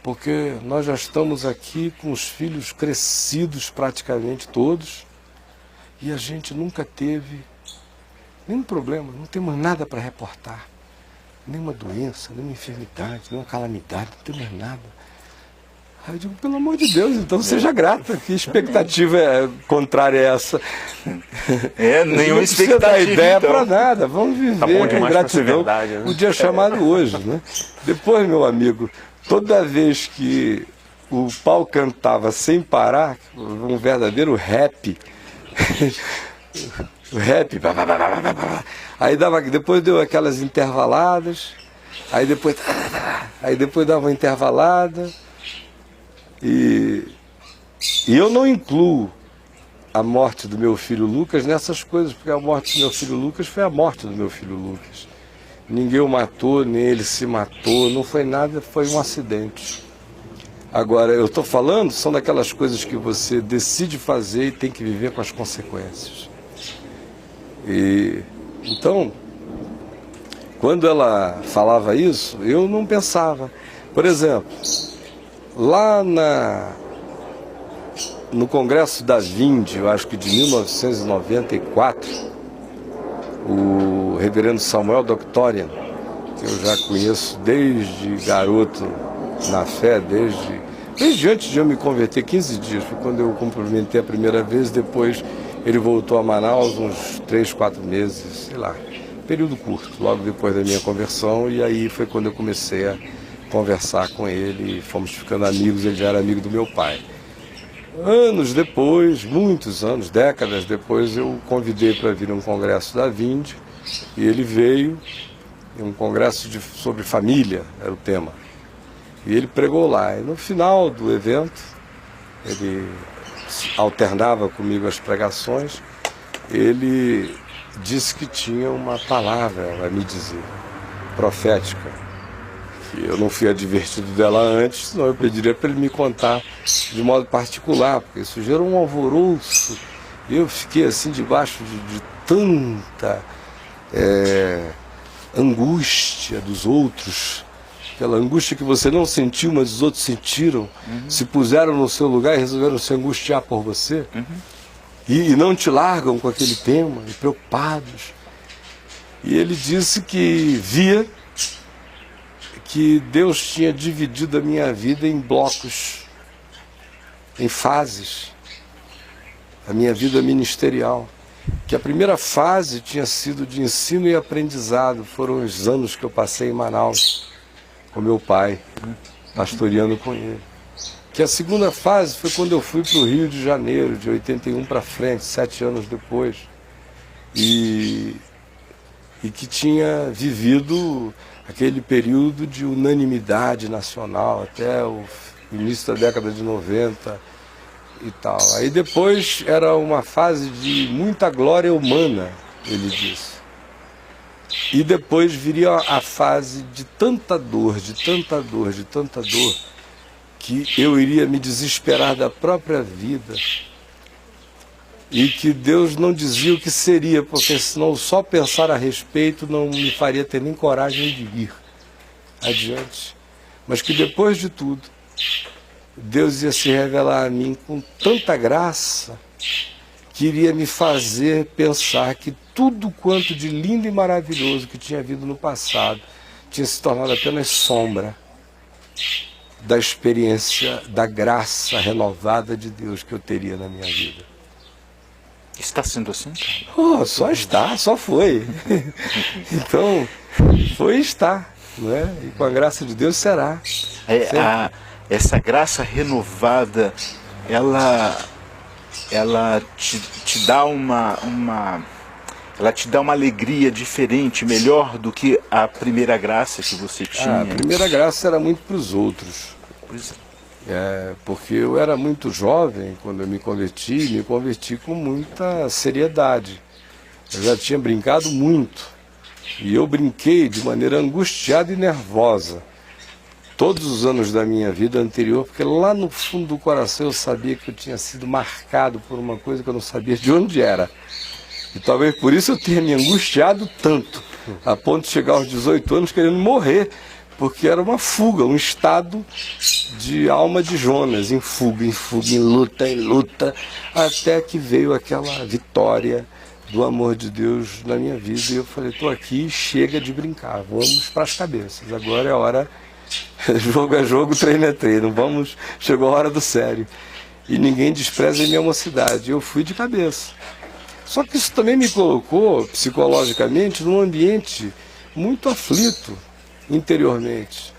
Porque nós já estamos aqui com os filhos crescidos praticamente todos, e a gente nunca teve nenhum problema, não temos nada para reportar. Nenhuma doença, nenhuma enfermidade, nenhuma calamidade, não temos nada. Aí eu digo, pelo amor de Deus, então seja grata. Que expectativa contrária é essa? Nenhuma expectativa. Não precisa dar ideia então para nada, vamos viver tá bom demais gratidão. Verdade, né? O dia chamado hoje, né? Depois, meu amigo, toda vez que o pau cantava sem parar, um verdadeiro rap, o rap, aí depois deu aquelas intervaladas, aí depois dava uma intervalada, e eu não incluo a morte do meu filho Lucas nessas coisas, porque a morte do meu filho Lucas foi a morte do meu filho Lucas. Ninguém o matou, nem ele se matou, não foi nada, foi um acidente. Agora, eu estou falando, são daquelas coisas que você decide fazer e tem que viver com as consequências. E então, quando ela falava isso, eu não pensava. Por exemplo, lá no Congresso da Vinde, eu acho que de 1994, o reverendo Samuel Doctorian, que eu já conheço desde garoto na fé, desde antes de eu me converter, 15 dias, foi quando eu cumprimentei a primeira vez, depois ele voltou a Manaus uns 3, 4 meses, sei lá, período curto, logo depois da minha conversão, e aí foi quando eu comecei a conversar com ele, e fomos ficando amigos, ele já era amigo do meu pai. Anos depois, muitos anos, décadas depois, eu o convidei para vir a um congresso da Vinde, e ele veio, um congresso sobre família, era o tema. E ele pregou lá, e no final do evento, ele alternava comigo as pregações, ele disse que tinha uma palavra a me dizer, profética. Eu não fui advertido dela antes, senão eu pediria para ele me contar de modo particular, porque isso gerou um alvoroço. Eu fiquei assim debaixo de tanta angústia dos outros, aquela angústia que você não sentiu, mas os outros sentiram, se puseram no seu lugar e resolveram se angustiar por você, e não te largam com aquele tema, e preocupados. E ele disse que via que Deus tinha dividido a minha vida em blocos, em fases, a minha vida ministerial. Que a primeira fase tinha sido de ensino e aprendizado, foram os anos que eu passei em Manaus com meu pai, pastoreando com ele. Que a segunda fase foi quando eu fui para o Rio de Janeiro, de 81 para frente, 7 anos depois. E e que tinha vivido aquele período de unanimidade nacional até o início da década de 90 e tal. Aí depois era uma fase de muita glória humana, ele disse. E depois viria a fase de tanta dor, de tanta dor, de tanta dor, que eu iria me desesperar da própria vida e que Deus não dizia o que seria, porque senão só pensar a respeito não me faria ter nem coragem de ir adiante. Mas que depois de tudo, Deus ia se revelar a mim com tanta graça que iria me fazer pensar que tudo quanto de lindo e maravilhoso que tinha havido no passado tinha se tornado apenas sombra da experiência, da graça renovada de Deus que eu teria na minha vida. Está sendo assim, cara? Oh, só está, só foi. Então, foi e está, não é? E com a graça de Deus será. Essa graça renovada, ela te dá ela te dá uma alegria diferente, melhor do que a primeira graça que você tinha. A primeira graça era muito para os outros. Porque eu era muito jovem quando eu me converti com muita seriedade. Eu já tinha brincado muito. E eu brinquei de maneira angustiada e nervosa todos os anos da minha vida anterior, porque lá no fundo do coração eu sabia que eu tinha sido marcado por uma coisa que eu não sabia de onde era. E talvez por isso eu tenha me angustiado tanto, a ponto de chegar aos 18 anos querendo morrer, porque era uma fuga, um estado de alma de Jonas, em fuga, em luta, até que veio aquela vitória do amor de Deus na minha vida. E eu falei, estou aqui, chega de brincar, vamos para as cabeças, agora é hora, jogo é jogo, treino é treino, vamos, chegou a hora do sério. E ninguém despreza a minha mocidade, eu fui de cabeça. Só que isso também me colocou, psicologicamente, num ambiente muito aflito, interiormente.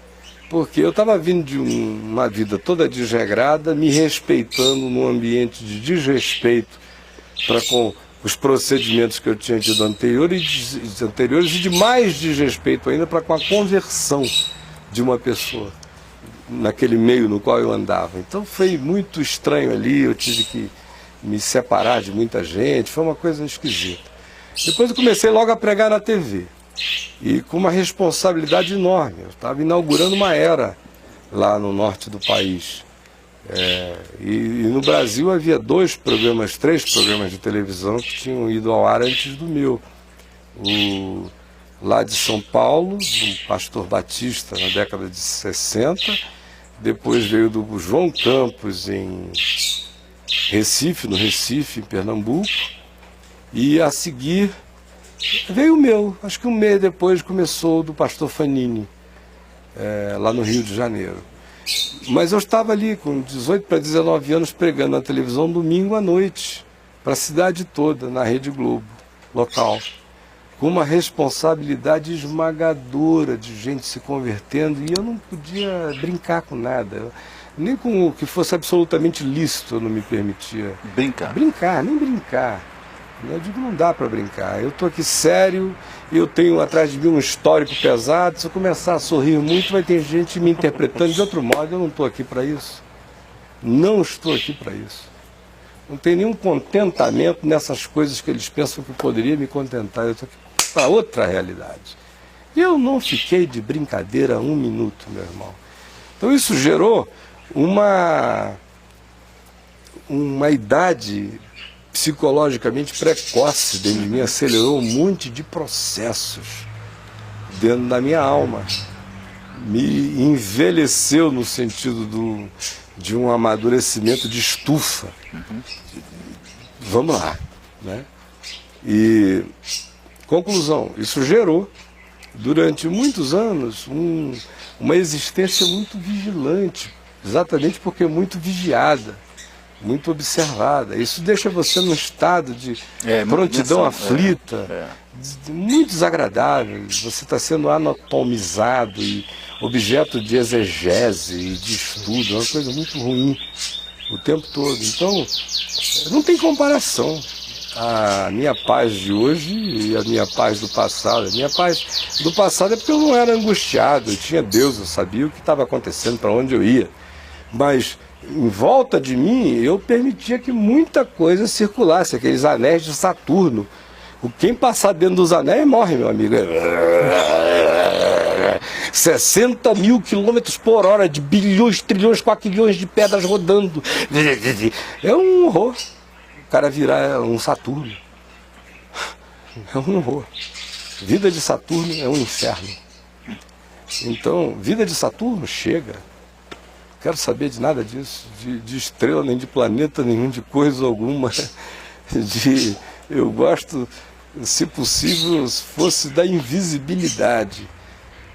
Porque eu estava vindo de uma vida toda desregrada, me respeitando num ambiente de desrespeito para com os procedimentos que eu tinha tido anteriores e de mais desrespeito ainda para com a conversão de uma pessoa naquele meio no qual eu andava. Então foi muito estranho ali, eu tive que me separar de muita gente, foi uma coisa esquisita. Depois eu comecei logo a pregar na TV, e com uma responsabilidade enorme. Eu estava inaugurando uma era lá no norte do país. E no Brasil havia 3 programas de televisão que tinham ido ao ar antes do meu. Lá de São Paulo, do Pastor Batista, na década de 60, depois veio do João Campos em Recife, no Recife, em Pernambuco, e a seguir veio o meu, acho que um mês depois começou do Pastor Fanini, lá no Rio de Janeiro. Mas eu estava ali com 18 para 19 anos pregando na televisão domingo à noite, para a cidade toda, na Rede Globo, local, com uma responsabilidade esmagadora de gente se convertendo, e eu não podia brincar com nada. Nem com o que fosse absolutamente lícito eu não me permitia brincar, nem brincar. Eu digo, não dá para brincar. Eu estou aqui sério, eu tenho atrás de mim um histórico pesado. Se eu começar a sorrir muito, vai ter gente me interpretando de outro modo. Eu não estou aqui para isso. Não estou aqui para isso. Não tem nenhum contentamento nessas coisas que eles pensam que eu poderia me contentar. Eu estou aqui para outra realidade. Eu não fiquei de brincadeira 1 minuto, meu irmão. Então isso gerou uma idade psicologicamente precoce dentro de mim, acelerou um monte de processos dentro da minha alma, me envelheceu no sentido de um amadurecimento de estufa. Vamos lá, né? E conclusão, isso gerou durante muitos anos uma existência muito vigilante, exatamente porque muito vigiada, muito observada. Isso deixa você num estado de prontidão aflita, muito desagradável. Você está sendo anatomizado e objeto de exegese e de estudo, é uma coisa muito ruim o tempo todo. Então, não tem comparação. a minha paz de hoje e a minha paz do passado. A minha paz do passado é porque eu não era angustiado, eu tinha Deus, eu sabia o que estava acontecendo, para onde eu ia. Mas em volta de mim eu permitia que muita coisa circulasse, aqueles anéis de Saturno. Quem passar dentro dos anéis morre, meu amigo. 60 mil quilômetros por hora, de bilhões, trilhões, quatrilhões de pedras rodando. É um horror. O cara virar um Saturno. É um horror. Vida de Saturno é um inferno. Então, vida de Saturno, chega. Não quero saber de nada disso. De estrela, nem de planeta nenhum, de coisa alguma. Eu gosto, se possível, fosse da invisibilidade.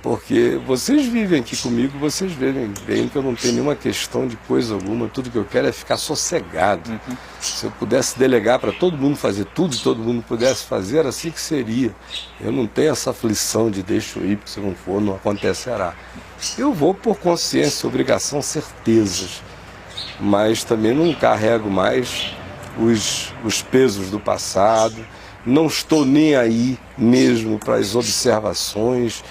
Porque vocês vivem aqui comigo, vocês veem bem que eu não tenho nenhuma questão de coisa alguma, tudo que eu quero é ficar sossegado. Se eu pudesse delegar para todo mundo fazer tudo e todo mundo pudesse fazer, era assim que seria. Eu não tenho essa aflição de deixa eu ir, porque se não for, não acontecerá. Eu vou por consciência, obrigação, certezas, mas também não carrego mais os pesos do passado, não estou nem aí mesmo para as observações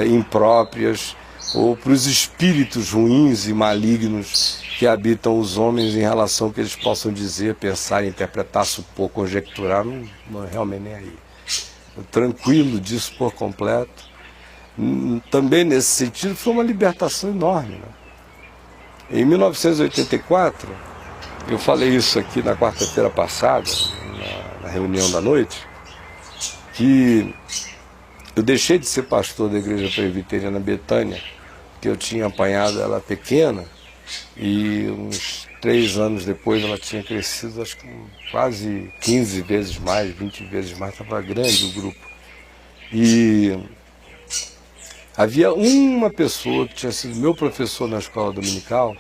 impróprias ou para os espíritos ruins e malignos que habitam os homens em relação ao que eles possam dizer, pensar, interpretar, supor, conjecturar, não realmente nem aí. Eu, tranquilo disso por completo. Também nesse sentido foi uma libertação enorme, né? Em 1984, eu falei isso aqui na quarta-feira passada, na reunião da noite, que eu deixei de ser pastor da Igreja Presbiteriana Betânia, que eu tinha apanhado ela pequena, e uns 3 anos depois ela tinha crescido, acho que quase 15 vezes mais, 20 vezes mais, estava grande o grupo. E havia uma pessoa que tinha sido meu professor na escola dominical,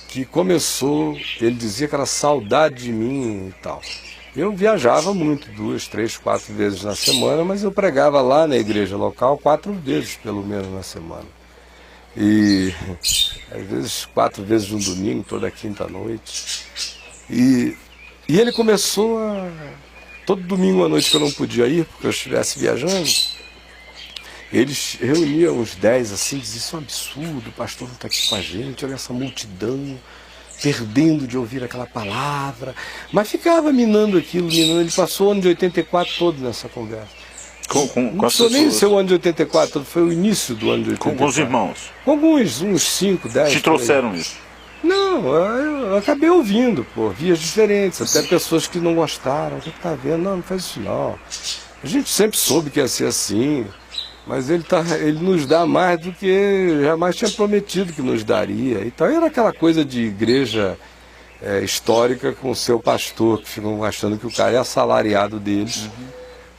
que começou, ele dizia que era saudade de mim e tal. Eu viajava muito, 2, 3, 4 vezes na semana, mas eu pregava lá na igreja local 4 vezes pelo menos na semana. E às vezes 4 vezes no domingo, toda quinta-noite. E ele começou todo domingo à noite que eu não podia ir, porque eu estivesse viajando, eles reuniam uns 10 assim, diziam, isso é um absurdo, o pastor não está aqui com a gente, olha essa multidão, perdendo de ouvir aquela palavra, mas ficava minando aquilo, ele passou o ano de 84 todo nessa conversa. Não precisou nem ser o ano de 84 todo, foi o início do ano de 84. Com os irmãos? Com alguns, uns 5, 10. Te trouxeram isso? Não, eu acabei ouvindo, por vias diferentes, até pessoas que não gostaram, o que está vendo? Não faz isso não. A gente sempre soube que ia ser assim, mas ele nos dá mais do que jamais tinha prometido que nos daria. Então era aquela coisa de igreja histórica com o seu pastor, que ficam achando que o cara é assalariado deles,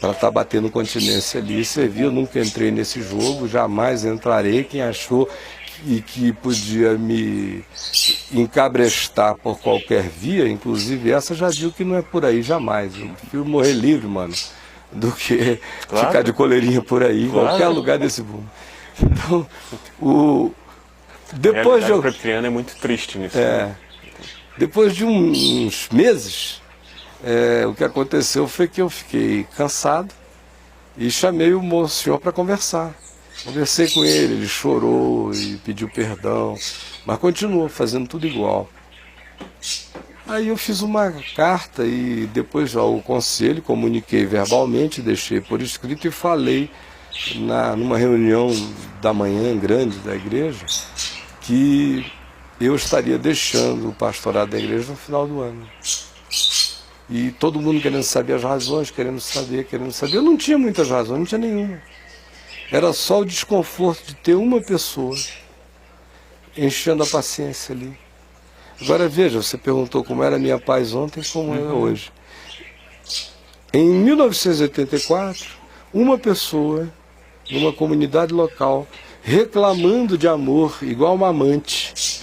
para estar batendo continência ali e servir. Eu nunca entrei nesse jogo, jamais entrarei. Quem achou que podia me encabrestar por qualquer via, inclusive essa, já viu que não é por aí jamais. Eu prefiro morrer livre, mano, do que ficar de coleirinha por aí, em qualquer lugar desse mundo. Então, depois a presbiteriana é muito triste nisso. Né? Depois de uns meses, o que aconteceu foi que eu fiquei cansado e chamei o monsenhor para conversar. Conversei com ele chorou e pediu perdão, mas continuou fazendo tudo igual. Aí eu fiz uma carta e depois ao conselho, comuniquei verbalmente, deixei por escrito e falei numa reunião da manhã grande da igreja que eu estaria deixando o pastorado da igreja no final do ano. E todo mundo querendo saber as razões, querendo saber. Eu não tinha muitas razões, não tinha nenhuma. Era só o desconforto de ter uma pessoa enchendo a paciência ali. Agora veja, você perguntou como era a minha paz ontem, como é hoje. Em 1984, uma pessoa, numa comunidade local, reclamando de amor, igual uma amante,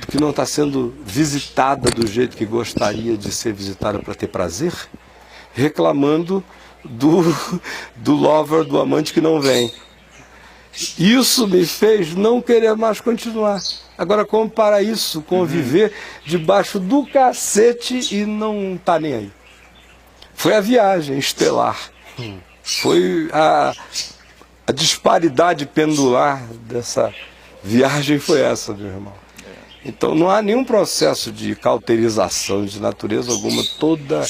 que não está sendo visitada do jeito que gostaria de ser visitada para ter prazer, reclamando do lover, do amante que não vem. Isso me fez não querer mais continuar. Agora, como para isso, conviver debaixo do cacete e não tá nem aí. foi a viagem estelar. Foi a disparidade pendular dessa viagem foi essa, meu irmão. Então não há nenhum processo de cauterização de natureza alguma, toda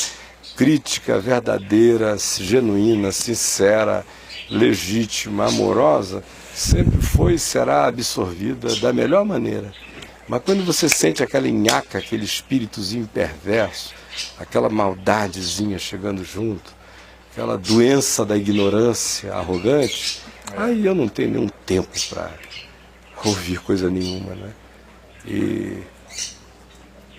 crítica verdadeira, genuína, sincera, legítima, amorosa, sempre foi e será absorvida da melhor maneira. Mas quando você sente aquela nhaca, aquele espíritozinho perverso, aquela maldadezinha chegando junto, aquela doença da ignorância arrogante, aí eu não tenho nenhum tempo para ouvir coisa nenhuma, né? E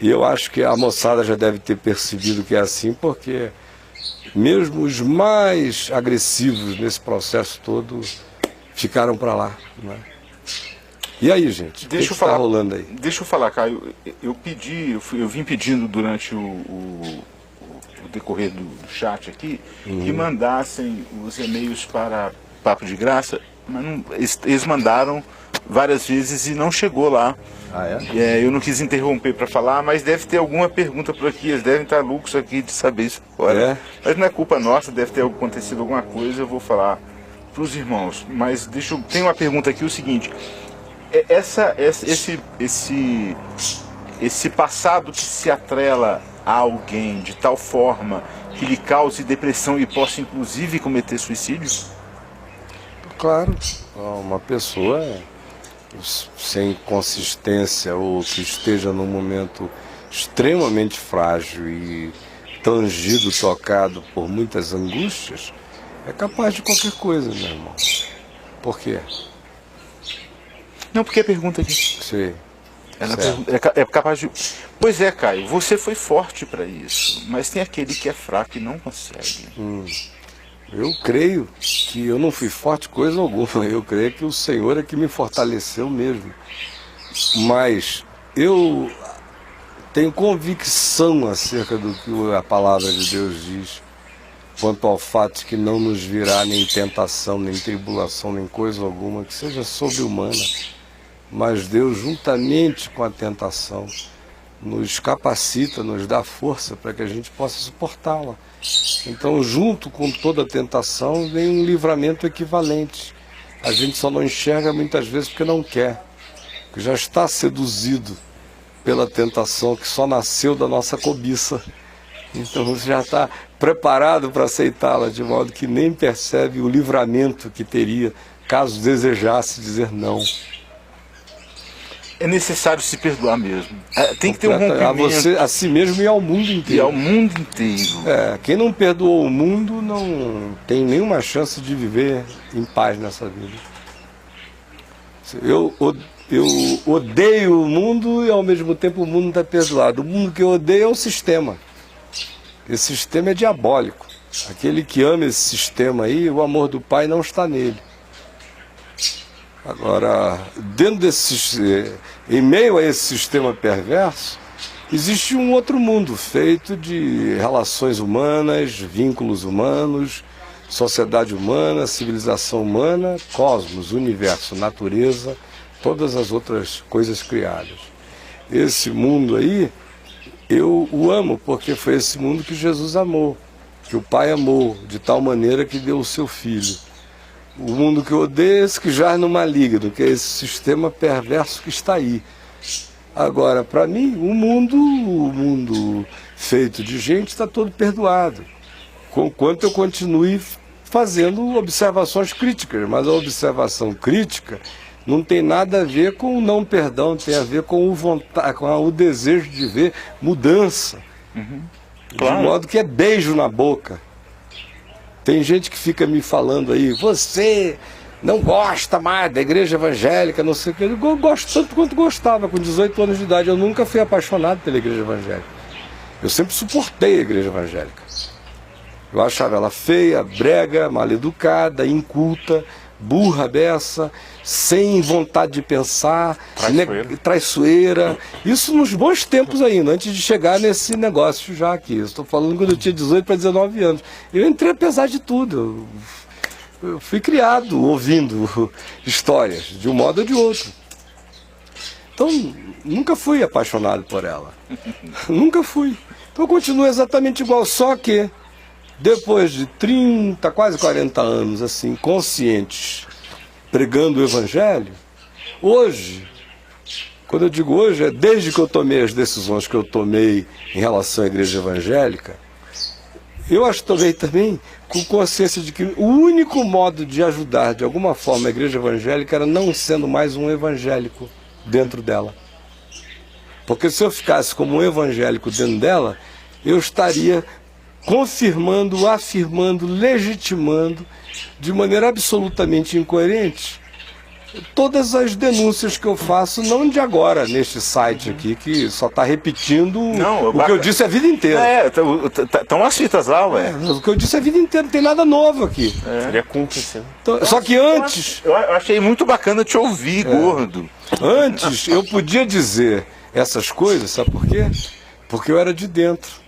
eu acho que a moçada já deve ter percebido que é assim, porque mesmo os mais agressivos nesse processo todo ficaram para lá, né? E aí, gente, o que está rolando aí? Deixa eu falar, Caio. Eu vim pedindo durante o decorrer do chat aqui que mandassem os e-mails para Papo de Graça, mas não, eles mandaram várias vezes e não chegou lá. Ah, é? Eu não quis interromper para falar, mas deve ter alguma pergunta por aqui, eles devem estar loucos aqui de saber isso agora. É? Mas não é culpa nossa, deve ter acontecido alguma coisa, eu vou falar para os irmãos. Mas tem uma pergunta aqui, o seguinte: esse passado que se atrela a alguém de tal forma que lhe cause depressão e possa inclusive cometer suicídio? Claro, uma pessoa sem consistência ou que esteja num momento extremamente frágil e tangido, tocado por muitas angústias, é capaz de qualquer coisa, meu irmão. Por quê? Não, porque a pergunta aqui. Sim. Ela é capaz de... Pois é, Caio, você foi forte para isso, mas tem aquele que é fraco e não consegue. Eu creio que eu não fui forte coisa alguma, eu creio que o Senhor é que me fortaleceu mesmo. Mas eu tenho convicção acerca do que a palavra de Deus diz, quanto ao fato de que não nos virá nem tentação, nem tribulação, nem coisa alguma, que seja sobre-humana, mas Deus, juntamente com a tentação, nos capacita, nos dá força para que a gente possa suportá-la. Então, junto com toda a tentação, vem um livramento equivalente. A gente só não enxerga muitas vezes porque não quer, porque já está seduzido pela tentação que só nasceu da nossa cobiça. Então você já está preparado para aceitá-la, de modo que nem percebe o livramento que teria caso desejasse dizer não. É necessário se perdoar mesmo. Tem que ter um rompimento. A você, a si mesmo e ao mundo inteiro. E ao mundo inteiro. Quem não perdoou o mundo não tem nenhuma chance de viver em paz nessa vida. Eu odeio o mundo e ao mesmo tempo o mundo está perdoado. O mundo que eu odeio é o sistema. Esse sistema é diabólico. Aquele que ama esse sistema aí, o amor do Pai não está nele. Agora, em meio a esse sistema perverso, existe um outro mundo feito de relações humanas, vínculos humanos, sociedade humana, civilização humana, cosmos, universo, natureza, todas as outras coisas criadas. Esse mundo aí, eu o amo porque foi esse mundo que Jesus amou, que o Pai amou, de tal maneira que deu o seu Filho. O mundo que eu odeio é esse que jaz no maligno, que é esse sistema perverso que está aí. Agora, para mim, o mundo feito de gente está todo perdoado, conquanto eu continue fazendo observações críticas. Mas a observação crítica não tem nada a ver com o não perdão, tem a ver com o desejo de ver mudança. Claro. De modo que é beijo na boca. Tem gente que fica me falando aí, você não gosta mais da igreja evangélica, não sei o que. Eu gosto tanto quanto gostava, com 18 anos de idade. Eu nunca fui apaixonado pela igreja evangélica. Eu sempre suportei a igreja evangélica. Eu achava ela feia, brega, mal-educada, inculta, burra beça, sem vontade de pensar, traiçoeira. Isso nos bons tempos ainda, antes de chegar nesse negócio já aqui. Eu estou falando quando eu tinha 18 para 19 anos. Eu entrei apesar de tudo. Eu fui criado ouvindo histórias, de um modo ou de outro. Então, nunca fui apaixonado por ela. Nunca fui. Então, eu continuo exatamente igual, só que depois de 30, quase 40 anos, assim, conscientes, pregando o Evangelho, hoje, quando eu digo hoje, é desde que eu tomei as decisões que eu tomei em relação à igreja evangélica, eu as tomei também com consciência de que o único modo de ajudar, de alguma forma, a igreja evangélica era não sendo mais um evangélico dentro dela. Porque se eu ficasse como um evangélico dentro dela, eu estaria confirmando, afirmando, legitimando, de maneira absolutamente incoerente, todas as denúncias que eu faço, não de agora, neste site aqui, que só está repetindo o que eu disse a vida inteira. Estão as fitas lá, ué. O que eu disse a vida inteira, não tem nada novo aqui. Seria cúmplice, né? Então, só que antes... Eu achei muito bacana te ouvir, gordo. Antes, eu podia dizer essas coisas, sabe por quê? Porque eu era de dentro.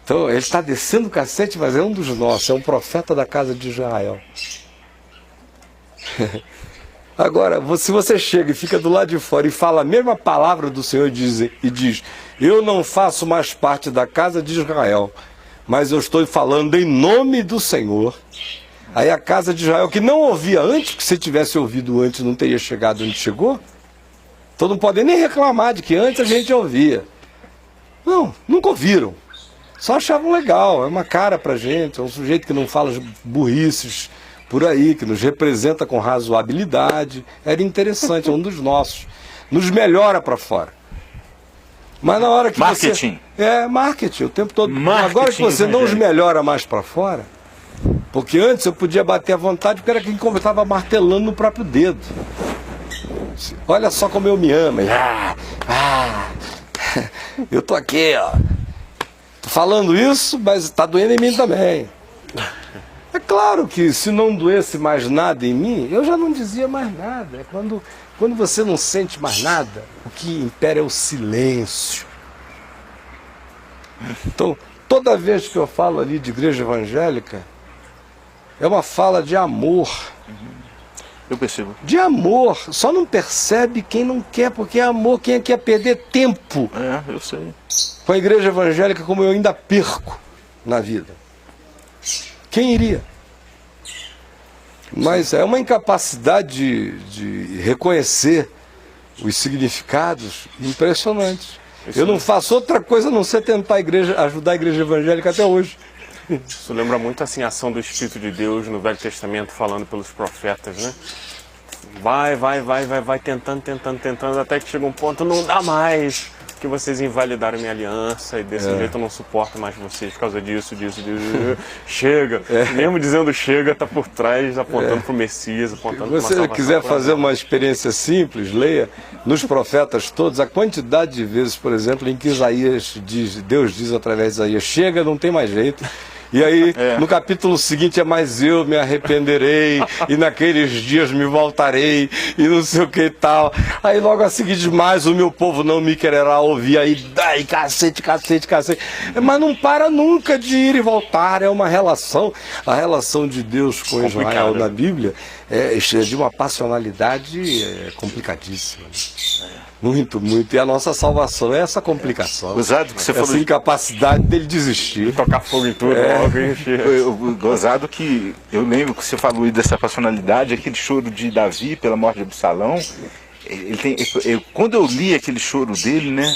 Então, ele está descendo o cacete, mas é um dos nossos, é um profeta da casa de Israel. Agora, se você chega e fica do lado de fora e fala a mesma palavra do Senhor e diz, eu não faço mais parte da casa de Israel, mas eu estou falando em nome do Senhor. Aí a casa de Israel, que não ouvia antes, que se tivesse ouvido antes não teria chegado onde chegou, então não podem nem reclamar de que antes a gente ouvia. Não, nunca ouviram. Só achavam legal, é uma cara pra gente, é um sujeito que não fala burrices por aí, que nos representa com razoabilidade, era interessante, é um dos nossos, nos melhora para fora. Mas na hora que marketing. Marketing, o tempo todo. Marketing, agora que você não os melhora mais para fora, porque antes eu podia bater à vontade, porque era quem estava martelando no próprio dedo. Olha só como eu me amo. Eu tô aqui, ó. Tô falando isso, mas está doendo em mim também. É claro que se não doesse mais nada em mim, eu já não dizia mais nada. É quando você não sente mais nada, o que impera é o silêncio. Então, toda vez que eu falo ali de igreja evangélica, é uma fala de amor. Eu percebo. De amor. Só não percebe quem não quer, porque é amor. Quem quer perder tempo. Eu sei. Com a igreja evangélica como eu ainda perco na vida. Quem iria? Mas é uma incapacidade de reconhecer os significados impressionantes. Eu não faço outra coisa a não ser tentar ajudar a igreja evangélica até hoje. Isso lembra muito assim, a ação do Espírito de Deus no Velho Testamento, falando pelos profetas, né? Vai, tentando, até que chega um ponto, não dá mais, que vocês invalidaram minha aliança, e desse jeito eu não suporto mais vocês por causa disso. Chega, mesmo dizendo chega, tá por trás, apontando para o Messias, apontando para uma salvação. Se você quiser fazer uma experiência simples, leia nos profetas todos a quantidade de vezes, por exemplo, em que Deus diz através de Isaías, chega, não tem mais jeito. E aí, no capítulo seguinte, mas eu me arrependerei, e naqueles dias me voltarei, e não sei o que e tal. Aí logo a seguir diz, mas o meu povo não me quererá ouvir, aí cacete. Mas não para nunca de ir e voltar, é uma relação. A relação de Deus com Israel na Bíblia é de uma passionalidade complicadíssima. Muito. E a nossa salvação é essa complicação. Gozado que você essa falou incapacidade dele desistir. Tocar fogo em tudo, Gozado que eu lembro que você falou aí dessa passionalidade, aquele choro de Davi pela morte de Absalão. Quando eu li aquele choro dele, né?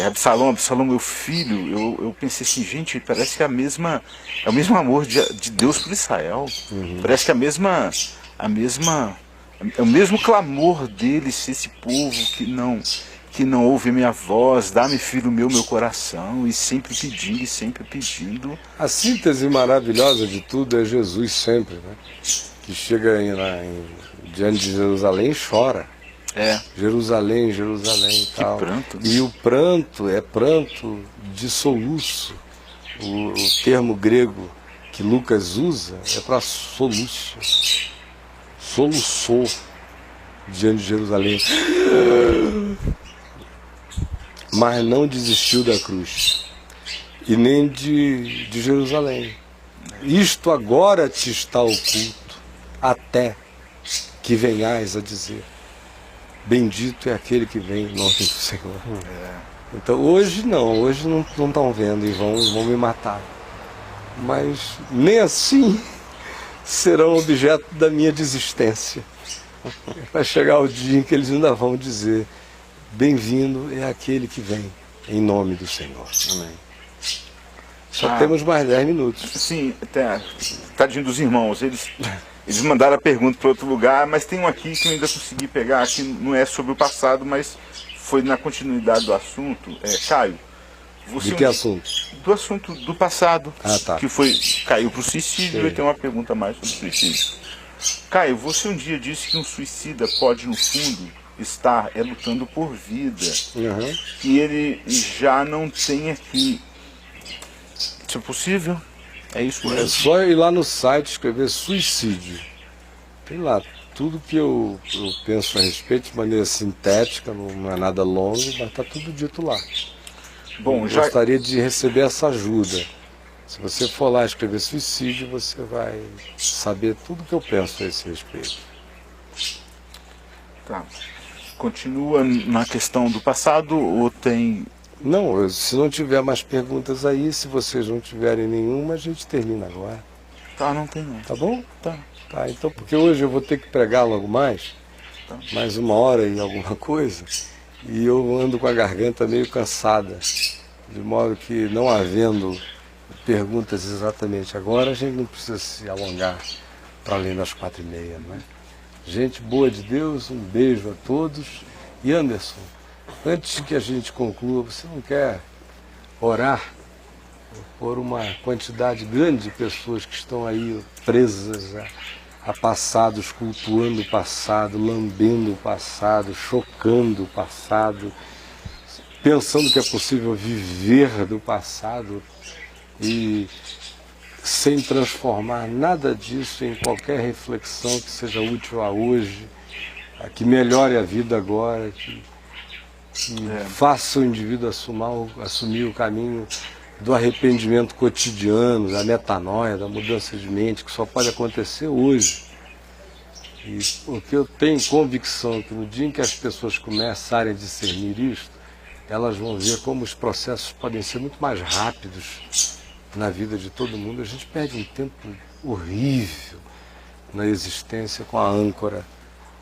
Absalão, meu filho, eu pensei assim, gente, parece que é o mesmo amor de Deus por Israel. Parece que é o mesmo clamor dele, se esse povo que não ouve minha voz, dá-me, filho meu coração, e sempre pedindo. A síntese maravilhosa de tudo é Jesus sempre, né? Que chega diante de Jerusalém e chora. Jerusalém e tal. Que pranto, né? E o pranto é pranto de soluço. O termo grego que Lucas usa é para soluço. Soluçou diante de Jerusalém, mas não desistiu da cruz e nem de Jerusalém. Isto agora te está oculto, até que venhais a dizer, bendito é aquele que vem em nome do Senhor. Então hoje não estão vendo e vão me matar. mas nem assim serão objeto da minha desistência. Vai chegar o dia em que eles ainda vão dizer: bem-vindo é aquele que vem, em nome do Senhor. Amém. Só temos mais 10 minutos. Sim, até, tadinho dos irmãos, eles mandaram a pergunta para outro lugar, mas tem um aqui que eu ainda consegui pegar, que não é sobre o passado, mas foi na continuidade do assunto. Caio, você De que assunto? do assunto do passado, Tá. que caiu para o suicídio. Sim. E tem uma pergunta mais sobre o suicídio. Caio, você um dia disse que um suicida pode, no fundo, estar lutando por vida, que ele já não tem aqui. Isso é possível? É isso mesmo? É só ir lá no site escrever suicídio. Tem lá tudo que eu penso a respeito de maneira sintética, não é nada longo, mas está tudo dito lá. Bom, eu gostaria de receber essa ajuda. Se você for lá escrever suicídio, você vai saber tudo que eu penso a esse respeito. Tá. Continua na questão do passado ou tem... Não, se não tiver mais perguntas aí, se vocês não tiverem nenhuma, a gente termina agora. Tá, não tem não. Tá bom? Tá. Tá, então, porque hoje eu vou ter que pregar logo mais 1 hora e alguma coisa, e eu ando com a garganta meio cansada, de modo que, não havendo perguntas exatamente agora, a gente não precisa se alongar para além das 4h30, não é? Gente boa de Deus, um beijo a todos. E Anderson, antes que a gente conclua, você não quer orar por uma quantidade grande de pessoas que estão aí presas a passados, cultuando o passado, lambendo o passado, chocando o passado, pensando que é possível viver do passado e sem transformar nada disso em qualquer reflexão que seja útil a hoje, que melhore a vida agora, que faça o indivíduo assumir o caminho do arrependimento cotidiano, da metanoia, da mudança de mente, que só pode acontecer hoje. E porque eu tenho convicção que no dia em que as pessoas começarem a discernir isto, elas vão ver como os processos podem ser muito mais rápidos na vida de todo mundo. A gente perde um tempo horrível na existência com a âncora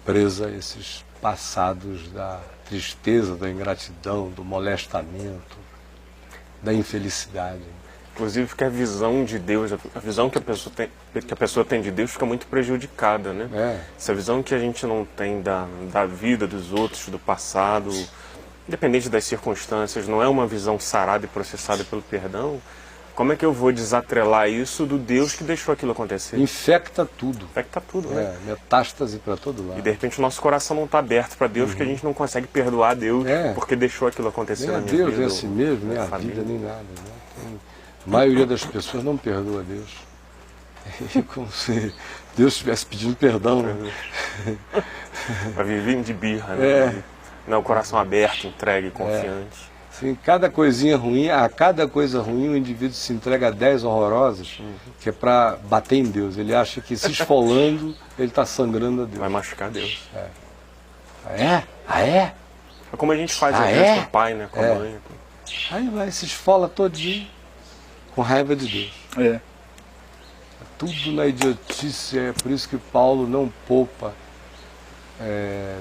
presa a esses passados da tristeza, da ingratidão, do molestamento, da infelicidade. Inclusive que a visão de Deus, a visão que a pessoa tem de Deus fica muito prejudicada, né? Essa visão que a gente não tem da vida dos outros, do passado, independente das circunstâncias, não é uma visão sarada e processada pelo perdão. Como é que eu vou desatrelar isso do Deus que deixou aquilo acontecer? Infecta tudo. Infecta tudo, né? Metástase para todo lado. E de repente o nosso coração não está aberto para Deus, porque a gente não consegue perdoar a Deus porque deixou aquilo acontecer na minha vida. Nem a Deus, nem a si mesmo, nem a vida, nem nada. Né? A maioria das pessoas não perdoa a Deus. É como se Deus estivesse pedindo perdão. Né? Para viver de birra, né? Não, o coração aberto, entregue, confiante. Sim, cada coisinha ruim, a cada coisa ruim o indivíduo se entrega a 10 horrorosas, que é para bater em Deus. Ele acha que se esfolando, ele está sangrando a Deus. Vai machucar Deus. É como a gente faz às vezes com o pai, né? Com a mãe. Aí vai, se esfola todinho com raiva de Deus. Tudo na idiotice, é por isso que Paulo não poupa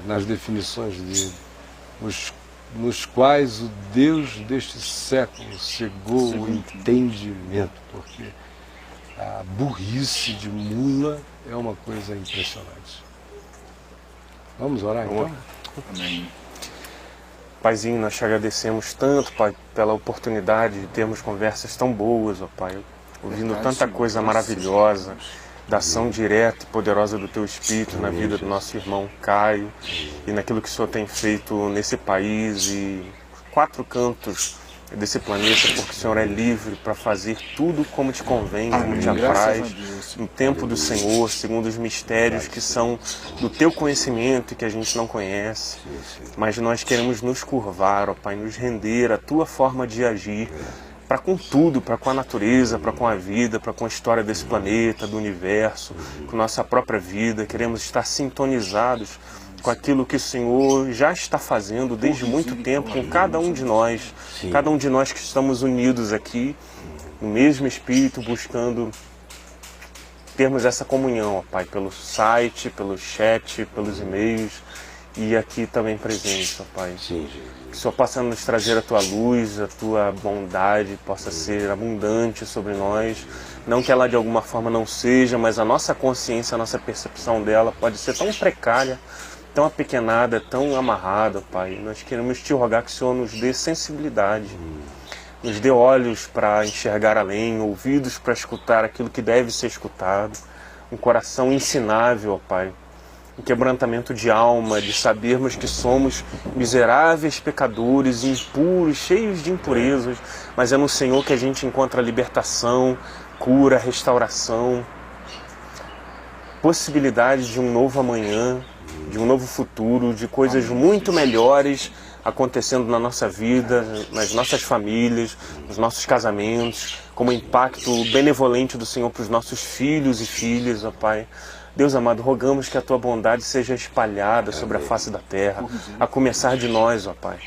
nas definições dele. Nos quais o Deus deste século cegou o entendimento, porque a burrice de mula é uma coisa impressionante. Vamos orar então? Amém. Paizinho, nós te agradecemos tanto, Pai, pela oportunidade de termos conversas tão boas, ó Pai, ouvindo tanta coisa maravilhosa, da ação direta e poderosa do Teu Espírito na vida do nosso irmão Caio e naquilo que o Senhor tem feito nesse país e 4 cantos desse planeta, porque o Senhor é livre para fazer tudo como te convém, como te apraz, no tempo do Senhor, segundo os mistérios que são do Teu conhecimento e que a gente não conhece. Mas nós queremos nos curvar, ó Pai, nos render à Tua forma de agir, para com tudo, para com a natureza, para com a vida, para com a história desse planeta, do universo, com nossa própria vida. Queremos estar sintonizados com aquilo que o Senhor já está fazendo desde muito tempo com cada um de nós que estamos unidos aqui no mesmo espírito, buscando termos essa comunhão, ó Pai, pelo site, pelo chat, pelos e-mails e aqui também presente, ó Pai. Sim, que o Senhor possa nos trazer a Tua luz, a Tua bondade possa ser abundante sobre nós. Não que ela de alguma forma não seja, mas a nossa consciência, a nossa percepção dela pode ser tão precária, tão apequenada, tão amarrada, Pai. Nós queremos Te rogar que o Senhor nos dê sensibilidade, nos dê olhos para enxergar além, ouvidos para escutar aquilo que deve ser escutado, um coração ensinável, ó Pai, um quebrantamento de alma, de sabermos que somos miseráveis pecadores, impuros, cheios de impurezas, mas é no Senhor que a gente encontra libertação, cura, restauração, possibilidade de um novo amanhã, de um novo futuro, de coisas muito melhores acontecendo na nossa vida, nas nossas famílias, nos nossos casamentos, como impacto benevolente do Senhor para os nossos filhos e filhas, ó Pai. Deus amado, rogamos que a Tua bondade seja espalhada sobre a face da terra, a começar de nós, ó Pai.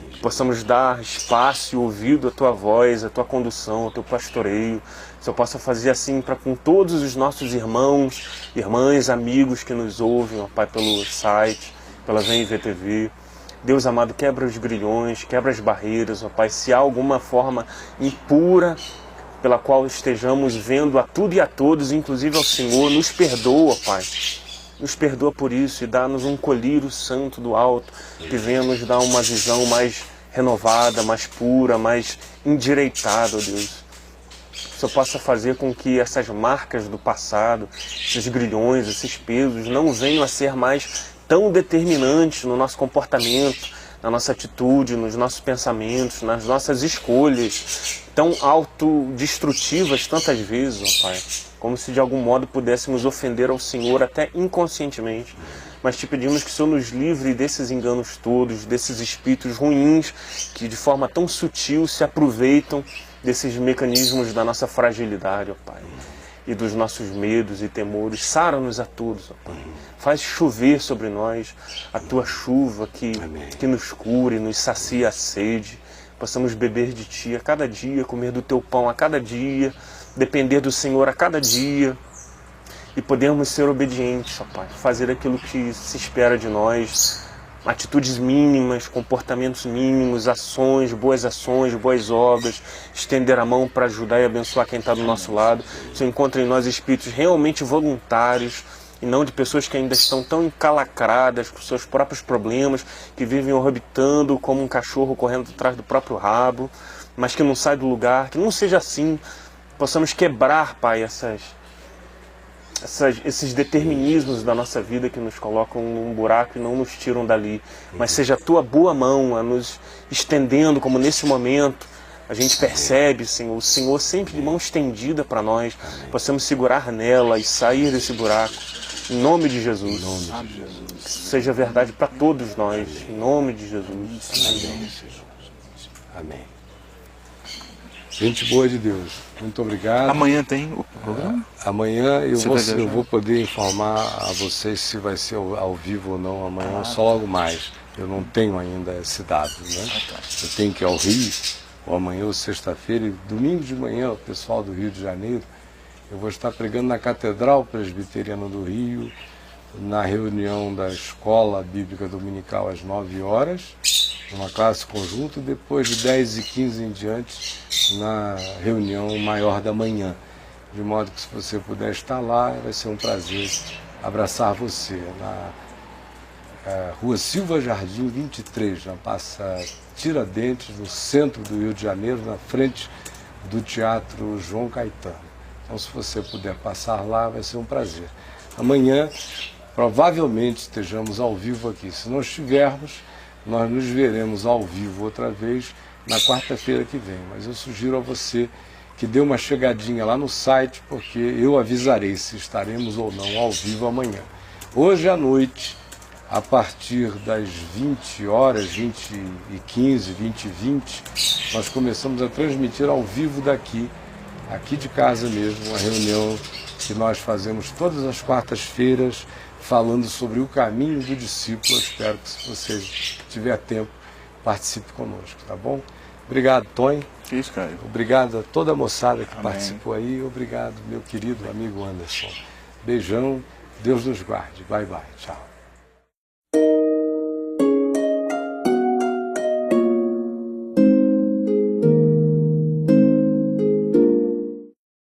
Que possamos dar espaço e ouvido à Tua voz, à Tua condução, ao Teu pastoreio. Que eu possa fazer assim para com todos os nossos irmãos, irmãs, amigos que nos ouvem, ó Pai, pelo site, pela VMVTV. Deus amado, quebra os grilhões, quebra as barreiras, ó Pai. Se há alguma forma impura pela qual estejamos vendo a tudo e a todos, inclusive ao Senhor, nos perdoa, Pai. Nos perdoa por isso e dá-nos um colírio santo do alto, que venha nos dar uma visão mais renovada, mais pura, mais endireitada, ó Deus. Que o Senhor possa fazer com que essas marcas do passado, esses grilhões, esses pesos, não venham a ser mais tão determinantes no nosso comportamento, na nossa atitude, nos nossos pensamentos, nas nossas escolhas, tão autodestrutivas tantas vezes, ó Pai, como se de algum modo pudéssemos ofender ao Senhor até inconscientemente. Mas Te pedimos que o Senhor nos livre desses enganos todos, desses espíritos ruins que de forma tão sutil se aproveitam desses mecanismos da nossa fragilidade, ó Pai, e dos nossos medos e temores. Sara-nos a todos, ó Pai. Faz chover sobre nós a Tua chuva que nos cure, nos sacia a sede. Possamos beber de Ti a cada dia, comer do Teu pão a cada dia, depender do Senhor a cada dia e podermos ser obedientes, ó Pai. Fazer aquilo que se espera de nós, atitudes mínimas, comportamentos mínimos, ações, boas obras, estender a mão para ajudar e abençoar quem está do nosso lado. Se encontra em nós espíritos realmente voluntários e não de pessoas que ainda estão tão encalacradas com seus próprios problemas, que vivem orbitando como um cachorro correndo atrás do próprio rabo, mas que não sai do lugar, que não seja assim. Possamos quebrar, Pai, esses determinismos da nossa vida que nos colocam num buraco e não nos tiram dali, mas seja a Tua boa mão a nos estendendo, como nesse momento a gente percebe, Senhor, o Senhor sempre de mão estendida para nós, possamos segurar nela e sair desse buraco, em nome de Jesus. Que seja verdade para todos nós, em nome de Jesus. Amém. Amém. Gente boa de Deus, muito obrigado. Amanhã tem o programa? Amanhã eu vou poder informar a vocês se vai ser ao vivo ou não amanhã, só logo mais. Eu não tenho ainda esse dado, né? Eu tenho que ir ao Rio, ou amanhã ou sexta-feira, e domingo de manhã, o pessoal do Rio de Janeiro, eu vou estar pregando na Catedral Presbiteriana do Rio, na reunião da Escola Bíblica Dominical às 9 horas, uma classe conjunta, e depois de 10h15 em diante, na reunião maior da manhã. De modo que, se você puder estar lá, vai ser um prazer abraçar você. Na Rua Silva Jardim 23, na Praça Tiradentes, no centro do Rio de Janeiro, na frente do Teatro João Caetano. Então, se você puder passar lá, vai ser um prazer. Amanhã, provavelmente, estejamos ao vivo aqui. Se não estivermos, nós nos veremos ao vivo outra vez na quarta-feira que vem. Mas eu sugiro a você que dê uma chegadinha lá no site, porque eu avisarei se estaremos ou não ao vivo amanhã. Hoje à noite, a partir das 20 horas, 20h15, 20h20, nós começamos a transmitir ao vivo aqui de casa mesmo, uma reunião que nós fazemos todas as quartas-feiras, falando sobre o caminho do discípulo. Eu espero que, se você tiver tempo, participe conosco, tá bom? Obrigado, Tony. Que isso, Caio. Obrigado a toda a moçada que Amém. participou aí. Obrigado, meu querido amigo Anderson. Beijão. Deus nos guarde. Bye, bye. Tchau.